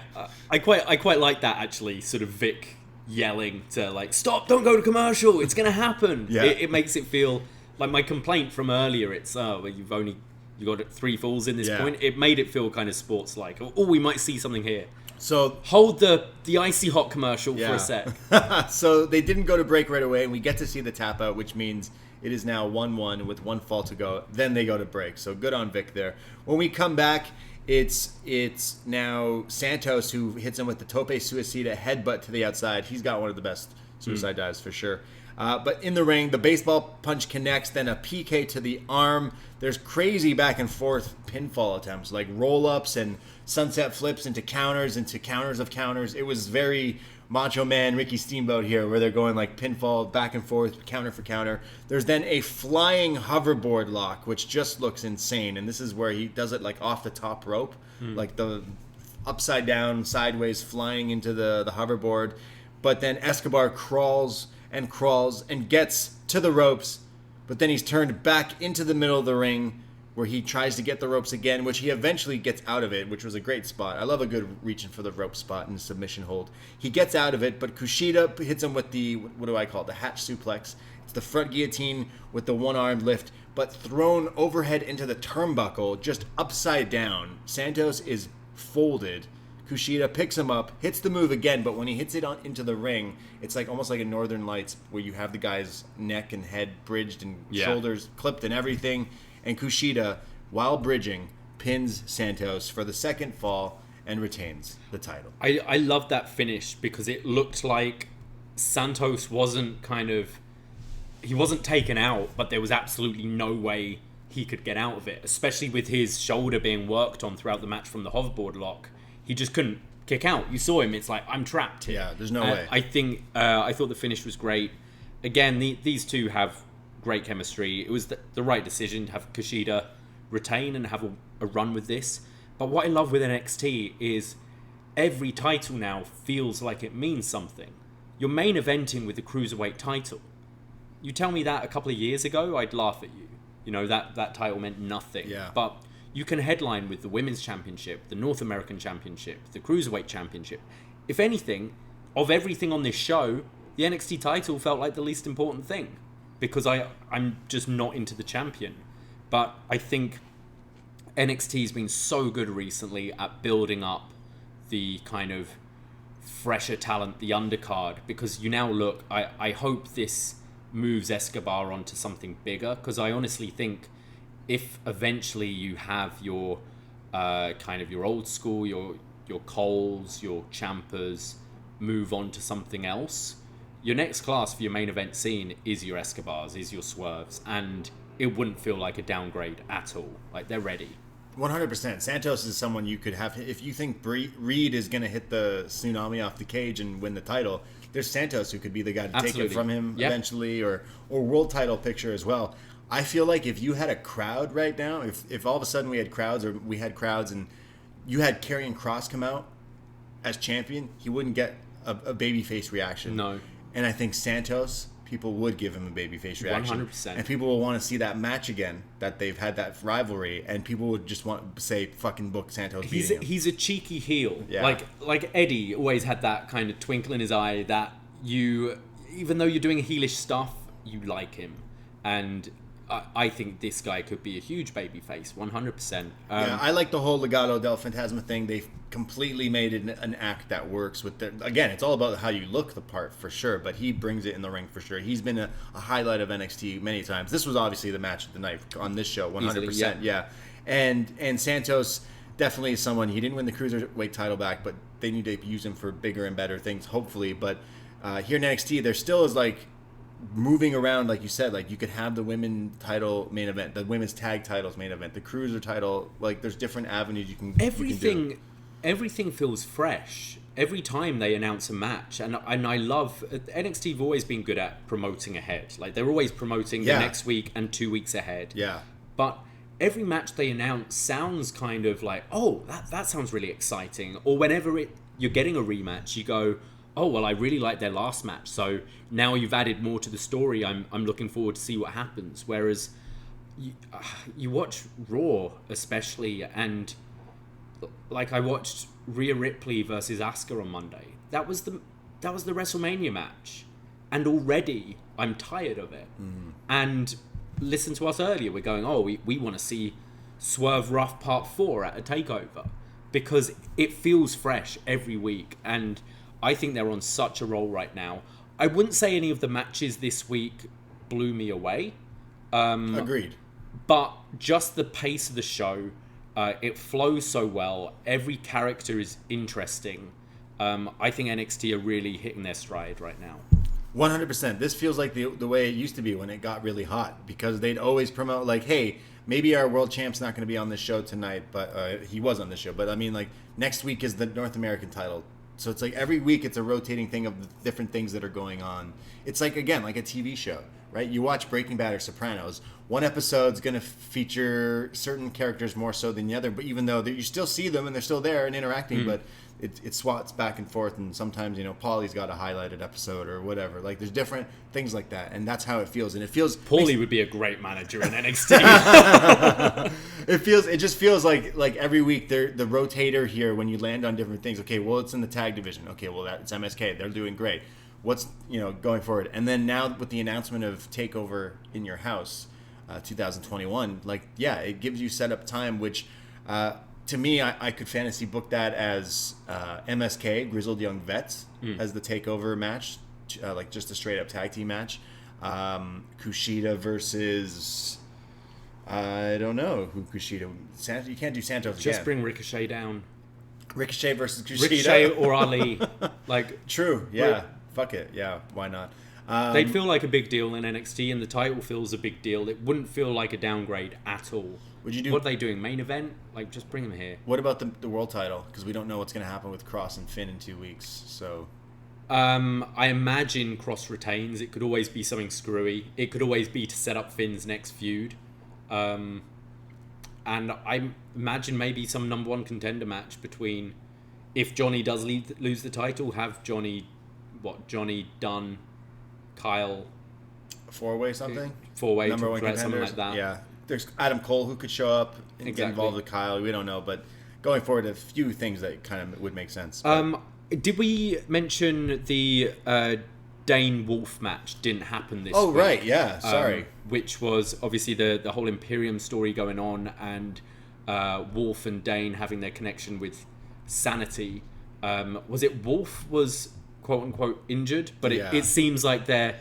I quite like that, actually, sort of Vic yelling to, like, stop, don't go to commercial. It's going to happen. Yeah. It makes it feel like my complaint from earlier. It's, you got 3 falls in this point. It made it feel kind of sports-like. Oh, we might see something here. So hold the icy hot commercial for a sec. So they didn't go to break right away, and we get to see the tap out, which means it is now 1-1 with 1 fall to go. Then they go to break. So good on Vic there. When we come back, it's now Santos who hits him with the tope suicida headbutt to the outside. He's got one of the best suicide dives for sure. But in the ring, the baseball punch connects, then a PK to the arm. There's crazy back and forth pinfall attempts, like roll-ups and sunset flips into counters of counters. It was very Macho Man, Ricky Steamboat here, where they're going like pinfall back and forth, counter for counter. There's then a flying hoverboard lock, which just looks insane. And this is where he does it like off the top rope, like the upside down, sideways, flying into the hoverboard. But then Escobar crawls and gets to the ropes, but then he's turned back into the middle of the ring where he tries to get the ropes again, which he eventually gets out of it, which was a great spot. I love a good reaching for the rope spot and submission hold. He gets out of it, but Kushida hits him with the, what do I call it, the hatch suplex. It's the front guillotine with the one-armed lift, but thrown overhead into the turnbuckle, just upside down. Santos is folded. Kushida picks him up, hits the move again, but when he hits it into the ring, it's like almost like a Northern Lights where you have the guy's neck and head bridged and shoulders clipped and everything. And Kushida, while bridging, pins Santos for the second fall and retains the title. I love that finish because it looked like Santos wasn't he wasn't taken out, but there was absolutely no way he could get out of it, especially with his shoulder being worked on throughout the match from the hoverboard lock. He just couldn't kick out. You saw him. It's like, I'm trapped here. Yeah, there's no way. I thought the finish was great. Again, these two have great chemistry. It was the right decision to have Kushida retain and have a run with this. But what I love with NXT is every title now feels like it means something. You're main eventing with the Cruiserweight title. You tell me that a couple of years ago, I'd laugh at you. You know, that title meant nothing. Yeah. But you can headline with the Women's Championship, the North American Championship, the Cruiserweight Championship. If anything, of everything on this show, the NXT title felt like the least important thing because I'm just not into the champion. But I think NXT's been so good recently at building up the kind of fresher talent, the undercard, because you now look, I hope this moves Escobar onto something bigger, because I honestly think if eventually you have your kind of your old school, your Coles, your Ciampas move on to something else, your next class for your main event scene is your Escobars, is your Swerves, and it wouldn't feel like a downgrade at all. Like, they're ready. 100%. Santos is someone you could have. If you think Reed is going to hit the tsunami off the cage and win the title, there's Santos who could be the guy to take it from him eventually, or world title picture as well. I feel like if you had a crowd right now, if all of a sudden we had crowds, or we had crowds, and you had Karrion Kross come out as champion, he wouldn't get a babyface reaction. No. And I think Santos, people would give him a babyface reaction. 100%. And people will want to see that match again, that they've had that rivalry, and people would just want to say, fucking book Santos beating him. He's a cheeky heel. Yeah. Like Eddie always had that kind of twinkle in his eye that you, even though you're doing heelish stuff, you like him. And I think this guy could be a huge babyface, 100%. Yeah, I like the whole Legado del Fantasma thing. They've completely made it an act that works with again, it's all about how you look the part for sure, but he brings it in the ring for sure. He's been a highlight of NXT many times. This was obviously the match of the night on this show, 100%. Easily, yeah. And Santos definitely is someone, he didn't win the Cruiserweight title back, but they need to use him for bigger and better things, hopefully. But here in NXT, there still is like moving around, like you said, like you could have the women title main event, the women's tag titles main event, the cruiser title, like there's different avenues you can do. Everything feels fresh every time they announce a match, and I love NXT have always been good at promoting ahead. Like they're always promoting the next week and 2 weeks ahead. Yeah. But every match they announce sounds kind of like, oh, that sounds really exciting. Or whenever you're getting a rematch, you go, oh, well, I really liked their last match, so now you've added more to the story. I'm looking forward to see what happens. Whereas you watch Raw especially, and like I watched Rhea Ripley versus Asuka on Monday. That was the WrestleMania match, and already I'm tired of it. And listen to us earlier, we're going, oh, we want to see Swerve Rough Part 4 at a takeover, because it feels fresh every week, and I think they're on such a roll right now. I wouldn't say any of the matches this week blew me away. Agreed. But just the pace of the show, it flows so well. Every character is interesting. I think NXT are really hitting their stride right now. 100%. This feels like the way it used to be when it got really hot, because they'd always promote like, hey, maybe our world champ's not going to be on this show tonight, but he was on the show. But I mean, like, next week is the North American title. So it's like every week it's a rotating thing of the different things that are going on. It's like, again, like a TV show, right? You watch Breaking Bad or Sopranos. One episode's going to feature certain characters more so than the other, but even though you still see them and they're still there and interacting, but it swats back and forth, and sometimes, you know, Paulie's got a highlighted episode or whatever. Like, there's different things like that, and that's how it feels. And it feels... Paulie would be a great manager in NXT. It just feels like every week the rotator here, when you land on different things. Okay, well, it's in the tag division. Okay, well, it's MSK. They're doing great. What's, you know, going forward? And then now with the announcement of TakeOver in Your House, 2021, like, yeah, it gives you setup time, which... to me, I could fantasy book that as MSK, Grizzled Young Vets, as the takeover match, like just a straight up tag team match. Kushida versus, I don't know who Kushida. You can't do Santos again. Just bring Ricochet down. Ricochet versus Kushida. Ricochet or Ali. Like, true, yeah. Fuck it, yeah. Why not? They'd feel like a big deal in NXT, and the title feels a big deal. It wouldn't feel like a downgrade at all. Would you do? What are they doing? Main event? Like, just bring them here. What about the world title? Because we don't know what's going to happen with Cross and Finn in 2 weeks. So, I imagine Cross retains. It could always be something screwy. It could always be to set up Finn's next feud. And I imagine maybe some number one contender match between, if Johnny does lose the title, have Johnny Dunn, Kyle, four-way something? Four-way number one threat, something contenders? like that. Yeah. There's Adam Cole who could show up and get involved with Kyle. We don't know, but going forward, a few things that kind of would make sense. Did we mention the Dane Wolf match didn't happen this week? Oh, right, yeah, sorry. Which was obviously the whole Imperium story going on, and Wolf and Dane having their connection with Sanity. Was it Wolf was quote-unquote injured? But it seems like they're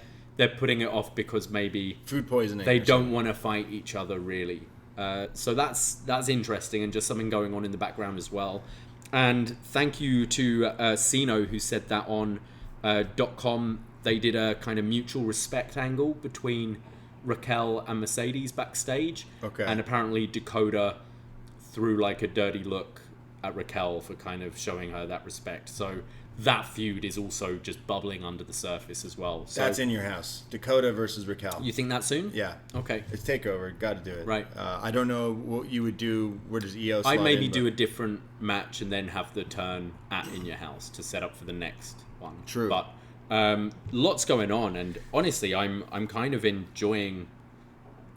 putting it off because maybe food poisoning. They don't want to fight each other, really. So that's interesting, and just something going on in the background as well. And thank you to Sino, who said that on .com. They did a kind of mutual respect angle between Raquel and Mercedes backstage. Okay. And apparently Dakota threw like a dirty look at Raquel for kind of showing her that respect. So that feud is also just bubbling under the surface as well. So, that's in your house. Dakota versus Raquel. You think that soon? Yeah. Okay. It's TakeOver. Got to do it. Right. I don't know what you would do. Where does EO slot I'd maybe in, do a different match and then have the turn at In Your House to set up for the next one. True. But lots going on, and honestly, I'm kind of enjoying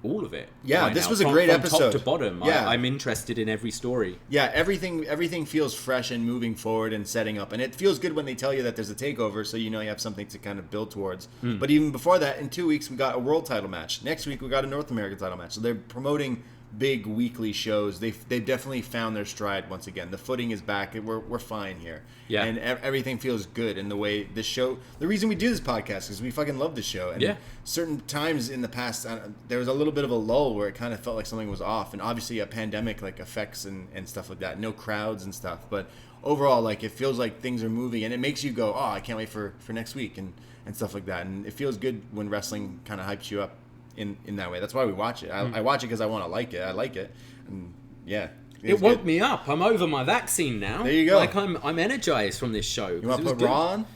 all of it. Yeah, right this now. was a great from episode. Top to bottom. Yeah. I'm interested in every story. Yeah, everything feels fresh and moving forward and setting up. And it feels good when they tell you that there's a takeover, so you know you have something to kind of build towards. But even before that, in 2 weeks, we got a world title match. Next week, we got a North American title match. So they're promoting big weekly shows. They've definitely found their stride once again. The footing is back. We're fine here. Yeah. And everything feels good. And the way this show, the reason we do this podcast is we fucking love this show. And certain times in the past, there was a little bit of a lull where it kind of felt like something was off. And obviously a pandemic like effects and stuff like that. No crowds and stuff. But overall, like, it feels like things are moving, and it makes you go, oh, I can't wait for next week and stuff like that. And it feels good when wrestling kind of hypes you up in that way. That's why we watch it. I watch it because I want to like it. I like it. And yeah. It woke me up. I'm over my vaccine now. There you go. Like, I'm energized from this show. You want to put Raw on?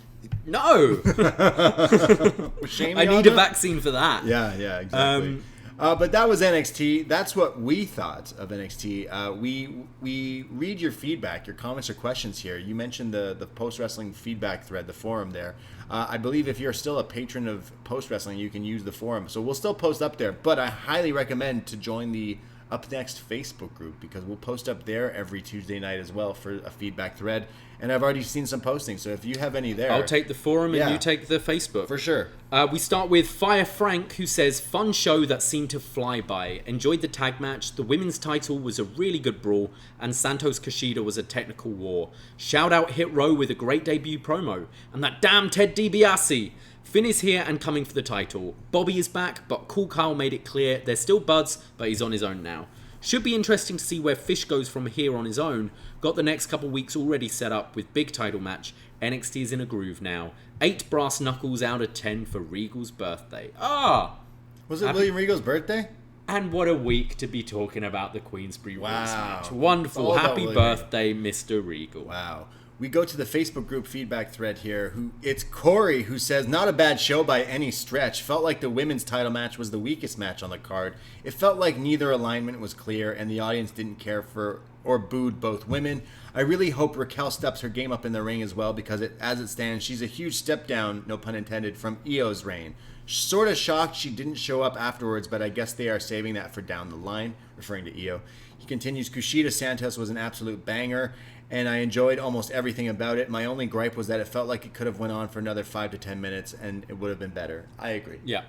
No. I need a vaccine for that. Yeah, exactly. But that was NXT. That's what we thought of NXT. We read your feedback, your comments or questions here. You mentioned the post-wrestling feedback thread, the forum there. I believe if you're still a patron of post-wrestling, you can use the forum. So we'll still post up there. But I highly recommend to join the upNXT Facebook group, because we'll post up there every Tuesday night as well for a feedback thread. And I've already seen some postings, so if you have any there... I'll take the forum and you take the Facebook. For sure. We start with Fire Frank, who says, fun show that seemed to fly by. Enjoyed the tag match. The women's title was a really good brawl, and Santos Kushida was a technical war. Shout out Hit Row with a great debut promo. And that damn Ted DiBiase. Finn is here and coming for the title. Bobby is back, but Cool Kyle made it clear they're still buds, but he's on his own now. Should be interesting to see where Fish goes from here on his own. Got the next couple weeks already set up with big title match. NXT is in a groove now. 8 brass knuckles out of 10 for Regal's birthday. Was it William Regal's birthday? And what a week to be talking about the Queensberry Rules match. It's Wonderful. all about Happy William birthday, Mr. Regal. Wow. We go to the Facebook group feedback thread here. It's Corey who says, not a bad show by any stretch. Felt like the women's title match was the weakest match on the card. It felt like neither alignment was clear and the audience didn't care for or booed both women. I really hope Raquel steps her game up in the ring as well because as it stands, she's a huge step down, no pun intended, from Io's reign. Sort of shocked she didn't show up afterwards, but I guess they are saving that for down the line, referring to Io. He continues, Kushida Santos was an absolute banger, and I enjoyed almost everything about it. My only gripe was that it felt like it could have went on for another 5 to 10 minutes, and it would have been better. I agree. Yeah.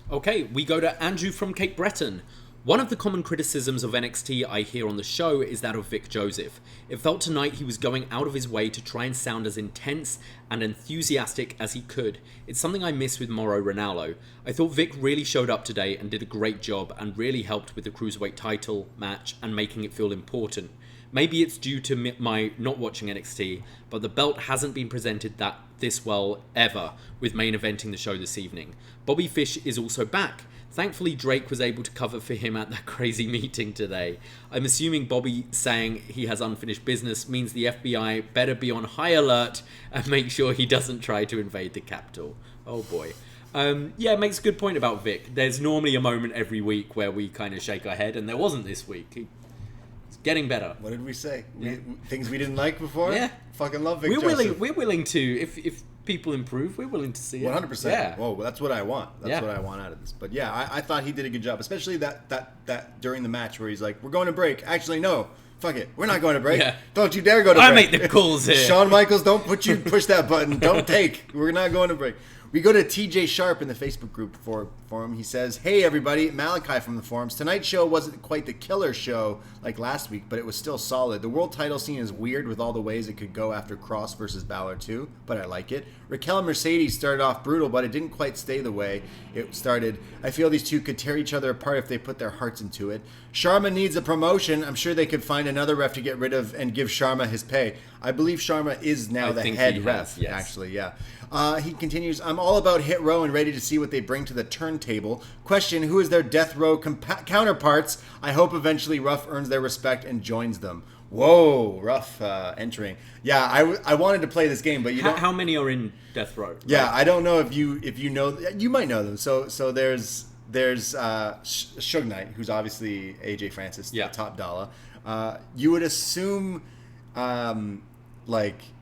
Okay, we go to Andrew from Cape Breton. One of the common criticisms of NXT I hear on the show is that of Vic Joseph. It felt tonight he was going out of his way to try and sound as intense and enthusiastic as he could. It's something I miss with Mauro Ranallo. I thought Vic really showed up today and did a great job and really helped with the Cruiserweight title match and making it feel important. Maybe it's due to my not watching NXT, but the belt hasn't been presented this well ever with main eventing the show this evening. Bobby Fish is also back. Thankfully, Drake was able to cover for him at that crazy meeting today. I'm assuming Bobby saying he has unfinished business means the FBI better be on high alert and make sure he doesn't try to invade the Capitol. Oh boy. Yeah, it makes a good point about Vic. There's normally a moment every week where we kind of shake our head, and there wasn't this week. He's getting better. What did we say? Things we didn't like before? Yeah. Fucking love Vic Joseph. We're willing to, if people improve, we're willing to see it. 100%. Yeah. Whoa, that's what I want. That's what I want out of this. But yeah, I thought he did a good job, especially that during the match where he's like, we're going to break. Actually, no. Fuck it. We're not going to break. Yeah. Don't you dare go to break. I make the calls here. Shawn Michaels, don't push that button. Don't take. We're not going to break. We go to TJ Sharp in the Facebook group forum. He says, hey, everybody, Malachi from the forums. Tonight's show wasn't quite the killer show like last week, but it was still solid. The world title scene is weird with all the ways it could go after Cross versus Balor too, but I like it. Raquel and Mercedes started off brutal, but it didn't quite stay the way it started. I feel these two could tear each other apart if they put their hearts into it. Sharma needs a promotion. I'm sure they could find another ref to get rid of and give Sharma his pay. I believe Sharma is now the head ref, yes. Actually, yeah. He continues, I'm all about Hit Row and ready to see what they bring to the turntable. Question, who is their Death Row counterparts? I hope eventually Ruff earns their respect and joins them. Whoa, Ruff entering. Yeah, I wanted to play this game, but you don't... How many are in Death Row? Yeah, I don't know if you know... You might know them. So there's Suge Knight, who's obviously AJ Francis, the top dollar. You would assume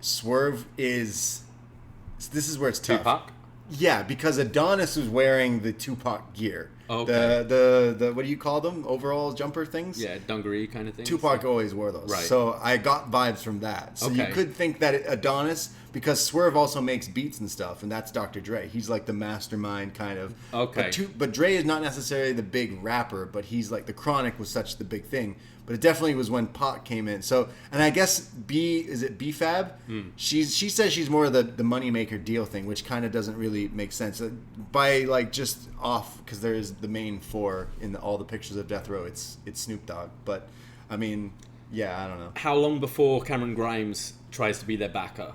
Swerve is... This is where it's tough. Tupac? Yeah, because Adonis was wearing the Tupac gear. Oh, okay. The what do you call them? Overall jumper things? Yeah, dungaree kind of thing. Tupac always wore those. Right. So I got vibes from that. So you could think that Adonis, because Swerve also makes beats and stuff, and that's Dr. Dre. He's like the mastermind kind of. Okay. But Dre is not necessarily the big rapper, but he's like the Chronic was such the big thing. But it definitely was when Pac came in. So, and I guess is it B-Fab? She says she's more of the moneymaker deal thing, which kind of doesn't really make sense. By just off, because there's the main four in all the pictures of Death Row, it's Snoop Dogg. But, I mean, yeah, I don't know. How long before Cameron Grimes tries to be their backer?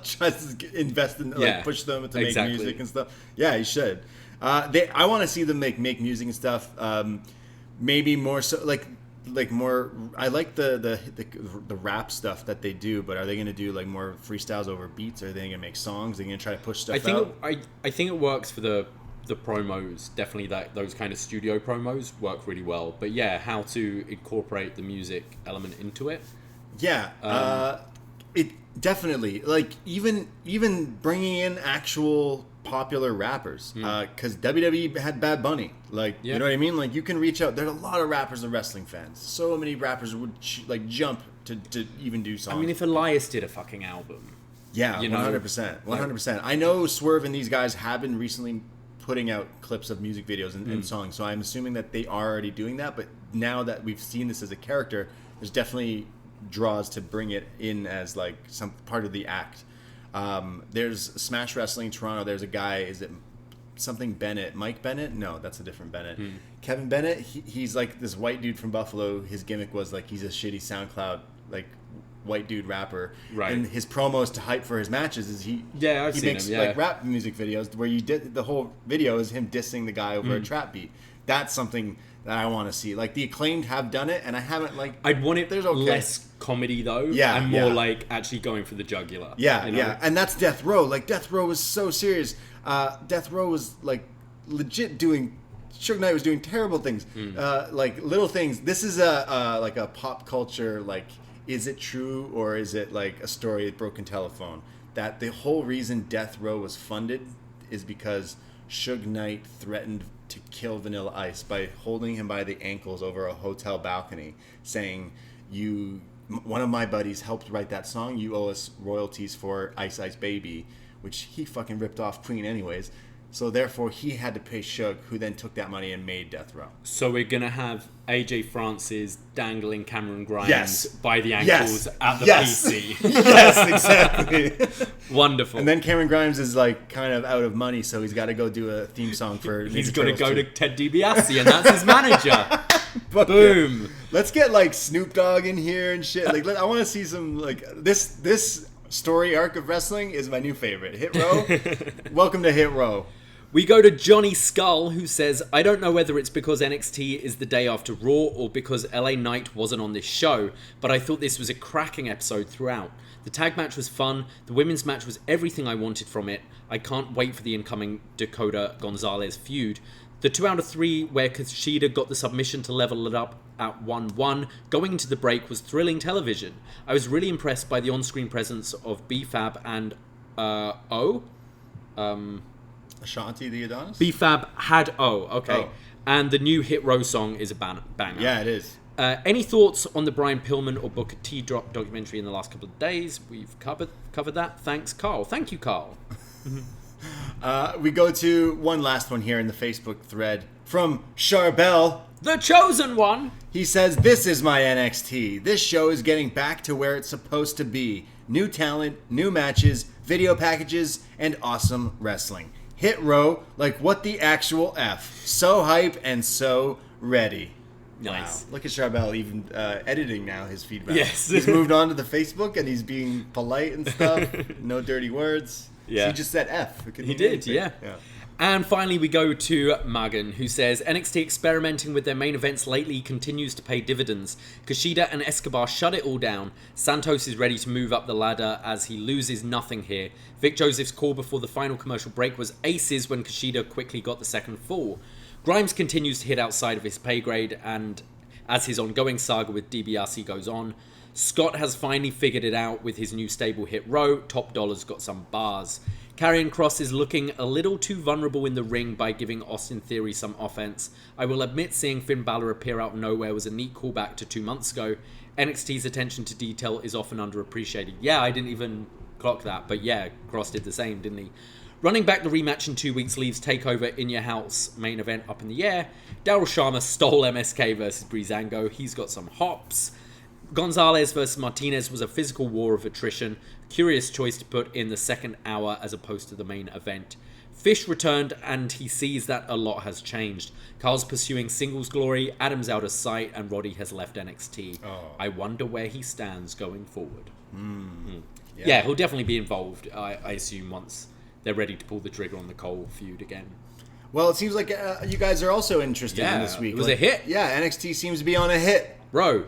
Tries to invest in, push them to make music and stuff. Yeah, he should. I want to see them make music and stuff. Maybe more so, like more. I like the rap stuff that they do, but are they going to do like more freestyles over beats? Or are they going to make songs? Are they going to try to push stuff out? I think it works for the promos. Definitely those kind of studio promos work really well. But yeah, how to incorporate the music element into it? Yeah, it definitely even bringing in actual popular rappers, because WWE had Bad Bunny, you know what I mean? Like, you can reach out. There's a lot of rappers and wrestling fans. So many rappers would jump to even do songs. I mean, if Elias did a fucking album, 100%. I know Swerve and these guys have been recently putting out clips of music videos and songs, so I'm assuming that they are already doing that. But now that we've seen this as a character, there's definitely draws to bring it in as some part of the act. There's Smash Wrestling Toronto. There's a guy, is it something Bennett. Mike Bennett? No, that's a different Bennett. Kevin Bennett, he's like this white dude from Buffalo. His gimmick was like he's a shitty SoundCloud like white dude rapper. Right. And his promos to hype for his matches is he seen makes him, yeah. like rap music videos where the whole video is him dissing the guy over a trap beat. That's something that I want to see. Like the Acclaimed have done it, and I haven't like. I'd want it okay. less comedy though, and more like actually going for the jugular. Yeah, you know? yeah, and that's Death Row. Like Death Row was so serious. Death Row was like legit doing. Suge Knight was doing terrible things, like little things. This is like a pop culture like. Is it true or is it like a story of broken telephone? That the whole reason Death Row was funded is because Suge Knight threatened to kill Vanilla Ice by holding him by the ankles over a hotel balcony, saying, one of my buddies helped write that song, you owe us royalties for Ice Ice Baby, which he fucking ripped off Queen anyways. So therefore he had to pay Suge, who then took that money and made Death Row. So we're going to have AJ Francis dangling Cameron Grimes by the ankles at the PC. Yes, exactly. Wonderful. And then Cameron Grimes is like kind of out of money, so he's got to go do a theme song for He's got to go to Ted DiBiase, and that's his manager. Boom. Let's get like Snoop Dogg in here and shit. Like I want to see some like this story arc of wrestling is my new favorite. Hit Row. Welcome to Hit Row. We go to Johnny Skull, who says, I don't know whether it's because NXT is the day after Raw or because LA Knight wasn't on this show, but I thought this was a cracking episode throughout. The tag match was fun. The women's match was everything I wanted from it. I can't wait for the incoming Dakota Gonzalez feud. The 2 out of 3 where Kushida got the submission to level it up at 1-1 going into the break was thrilling television. I was really impressed by the on-screen presence of B-Fab and Ashanti the Adonis? B-Fab had okay. And the new Hit Row song is a banger. Yeah, it is. Any thoughts on the Brian Pillman or Booker T drop documentary in the last couple of days? We've covered that. Thanks, Carl. Thank you, Carl. We go to one last one here in the Facebook thread from Charbel. The chosen one. He says, this is my NXT. This show is getting back to where it's supposed to be. New talent, new matches, video packages, and awesome wrestling. Hit Row, like what the actual F. So hype and so ready. Nice. Wow. Look at Charbel even editing now his feedback. Yes. He's moved on to the Facebook and he's being polite and stuff. No dirty words. Yeah. So he just said F. He did, yeah. And finally, we go to Magan, who says, NXT experimenting with their main events lately continues to pay dividends. Kushida and Escobar shut it all down. Santos is ready to move up the ladder as he loses nothing here. Vic Joseph's call before the final commercial break was aces when Kushida quickly got the second fall. Grimes continues to hit outside of his pay grade, and as his ongoing saga with DiBiase goes on, Scott has finally figured it out with his new stable Hit Row. Top Dollar's got some bars. Karrion Kross is looking a little too vulnerable in the ring by giving Austin Theory some offense. I will admit seeing Finn Balor appear out of nowhere was a neat callback to 2 months ago. NXT's attention to detail is often underappreciated. Yeah, I didn't even clock that, but yeah, Kross did the same, didn't he? Running back the rematch in 2 weeks leaves TakeOver In Your House main event up in the air. Daryl Sharma stole MSK versus Breezango. He's got some hops. Gonzalez versus Martinez was a physical war of attrition. Curious choice to put in the second hour as opposed to the main event. Fish returned and he sees that a lot has changed. Carl's pursuing singles glory, Adam's out of sight, and Roddy has left NXT. I wonder where he stands going forward. Yeah, he'll definitely be involved, I assume, once they're ready to pull the trigger on the Cole feud again. Well, it seems like you guys are also interested in this week. It was a hit. Yeah, NXT seems to be on a hit. Row.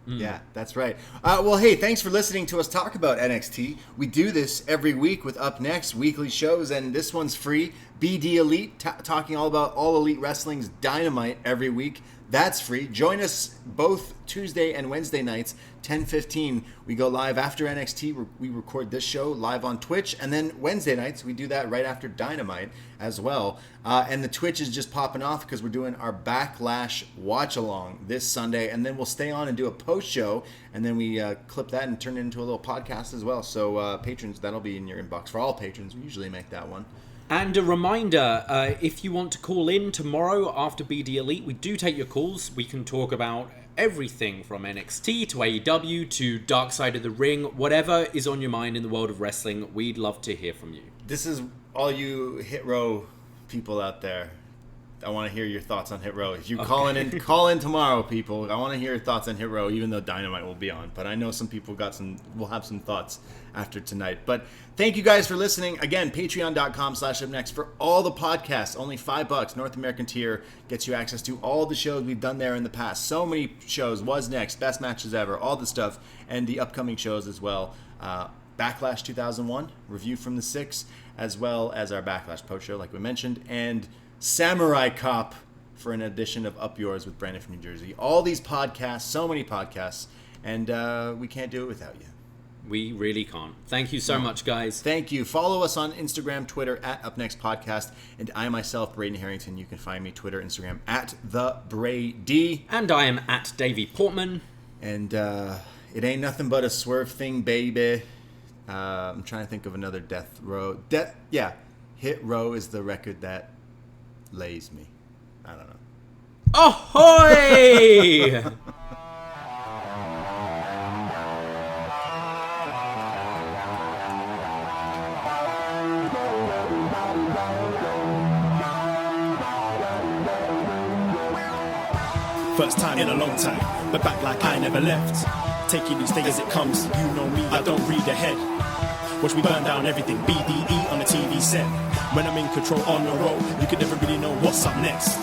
Yeah, that's right. Well, hey, thanks for listening to us talk about NXT. We do this every week with upNXT weekly shows, and this one's free. BD Elite, talking all about All Elite Wrestling's Dynamite every week. That's free. Join us both Tuesday and Wednesday nights, 10:15. We go live after NXT. We record this show live on Twitch. And then Wednesday nights, we do that right after Dynamite as well. And the Twitch is just popping off because we're doing our Backlash watch-along this Sunday. And then we'll stay on and do a post-show. And then we clip that and turn it into a little podcast as well. So patrons, that'll be in your inbox. For all patrons, we usually make that one. And a reminder, if you want to call in tomorrow after BD Elite, we do take your calls. We can talk about everything from NXT to AEW to Dark Side of the Ring. Whatever is on your mind in the world of wrestling, we'd love to hear from you. This is all you Hit Row people out there, I want to hear your thoughts on Hit Row. If you call in tomorrow, people. I want to hear your thoughts on Hit Row, even though Dynamite will be on. But I know some people will have some thoughts after tonight. But thank you guys for listening. Again, patreon.com/upNXT for all the podcasts. Only $5. North American tier gets you access to all the shows we've done there in the past. So many shows. Was Next, Best Matches Ever, all the stuff, and the upcoming shows as well. Backlash 2001, review from the 6, as well as our Backlash post show, like we mentioned, and Samurai Cop for an edition of Up Yours with Brandon from New Jersey. All these podcasts, so many podcasts, and we can't do it without you. We really can't. Thank you so much, guys. Thank you. Follow us on Instagram, Twitter, at UpNXT Podcast, and I myself, Braden Harrington. You can find me Twitter, Instagram, at TheBrady. And I am at Davey Portman. And it ain't nothing but a swerve thing, baby. I'm trying to think of another Death Row. Hit Row is the record that lays me. I don't know. Ahoy! First time in a long time, but back like I never left. Taking each day as it comes, you know me, I don't read ahead. Watch me burn down everything, BDE on the TV set. When I'm in control on the road, you can never really know what's up next.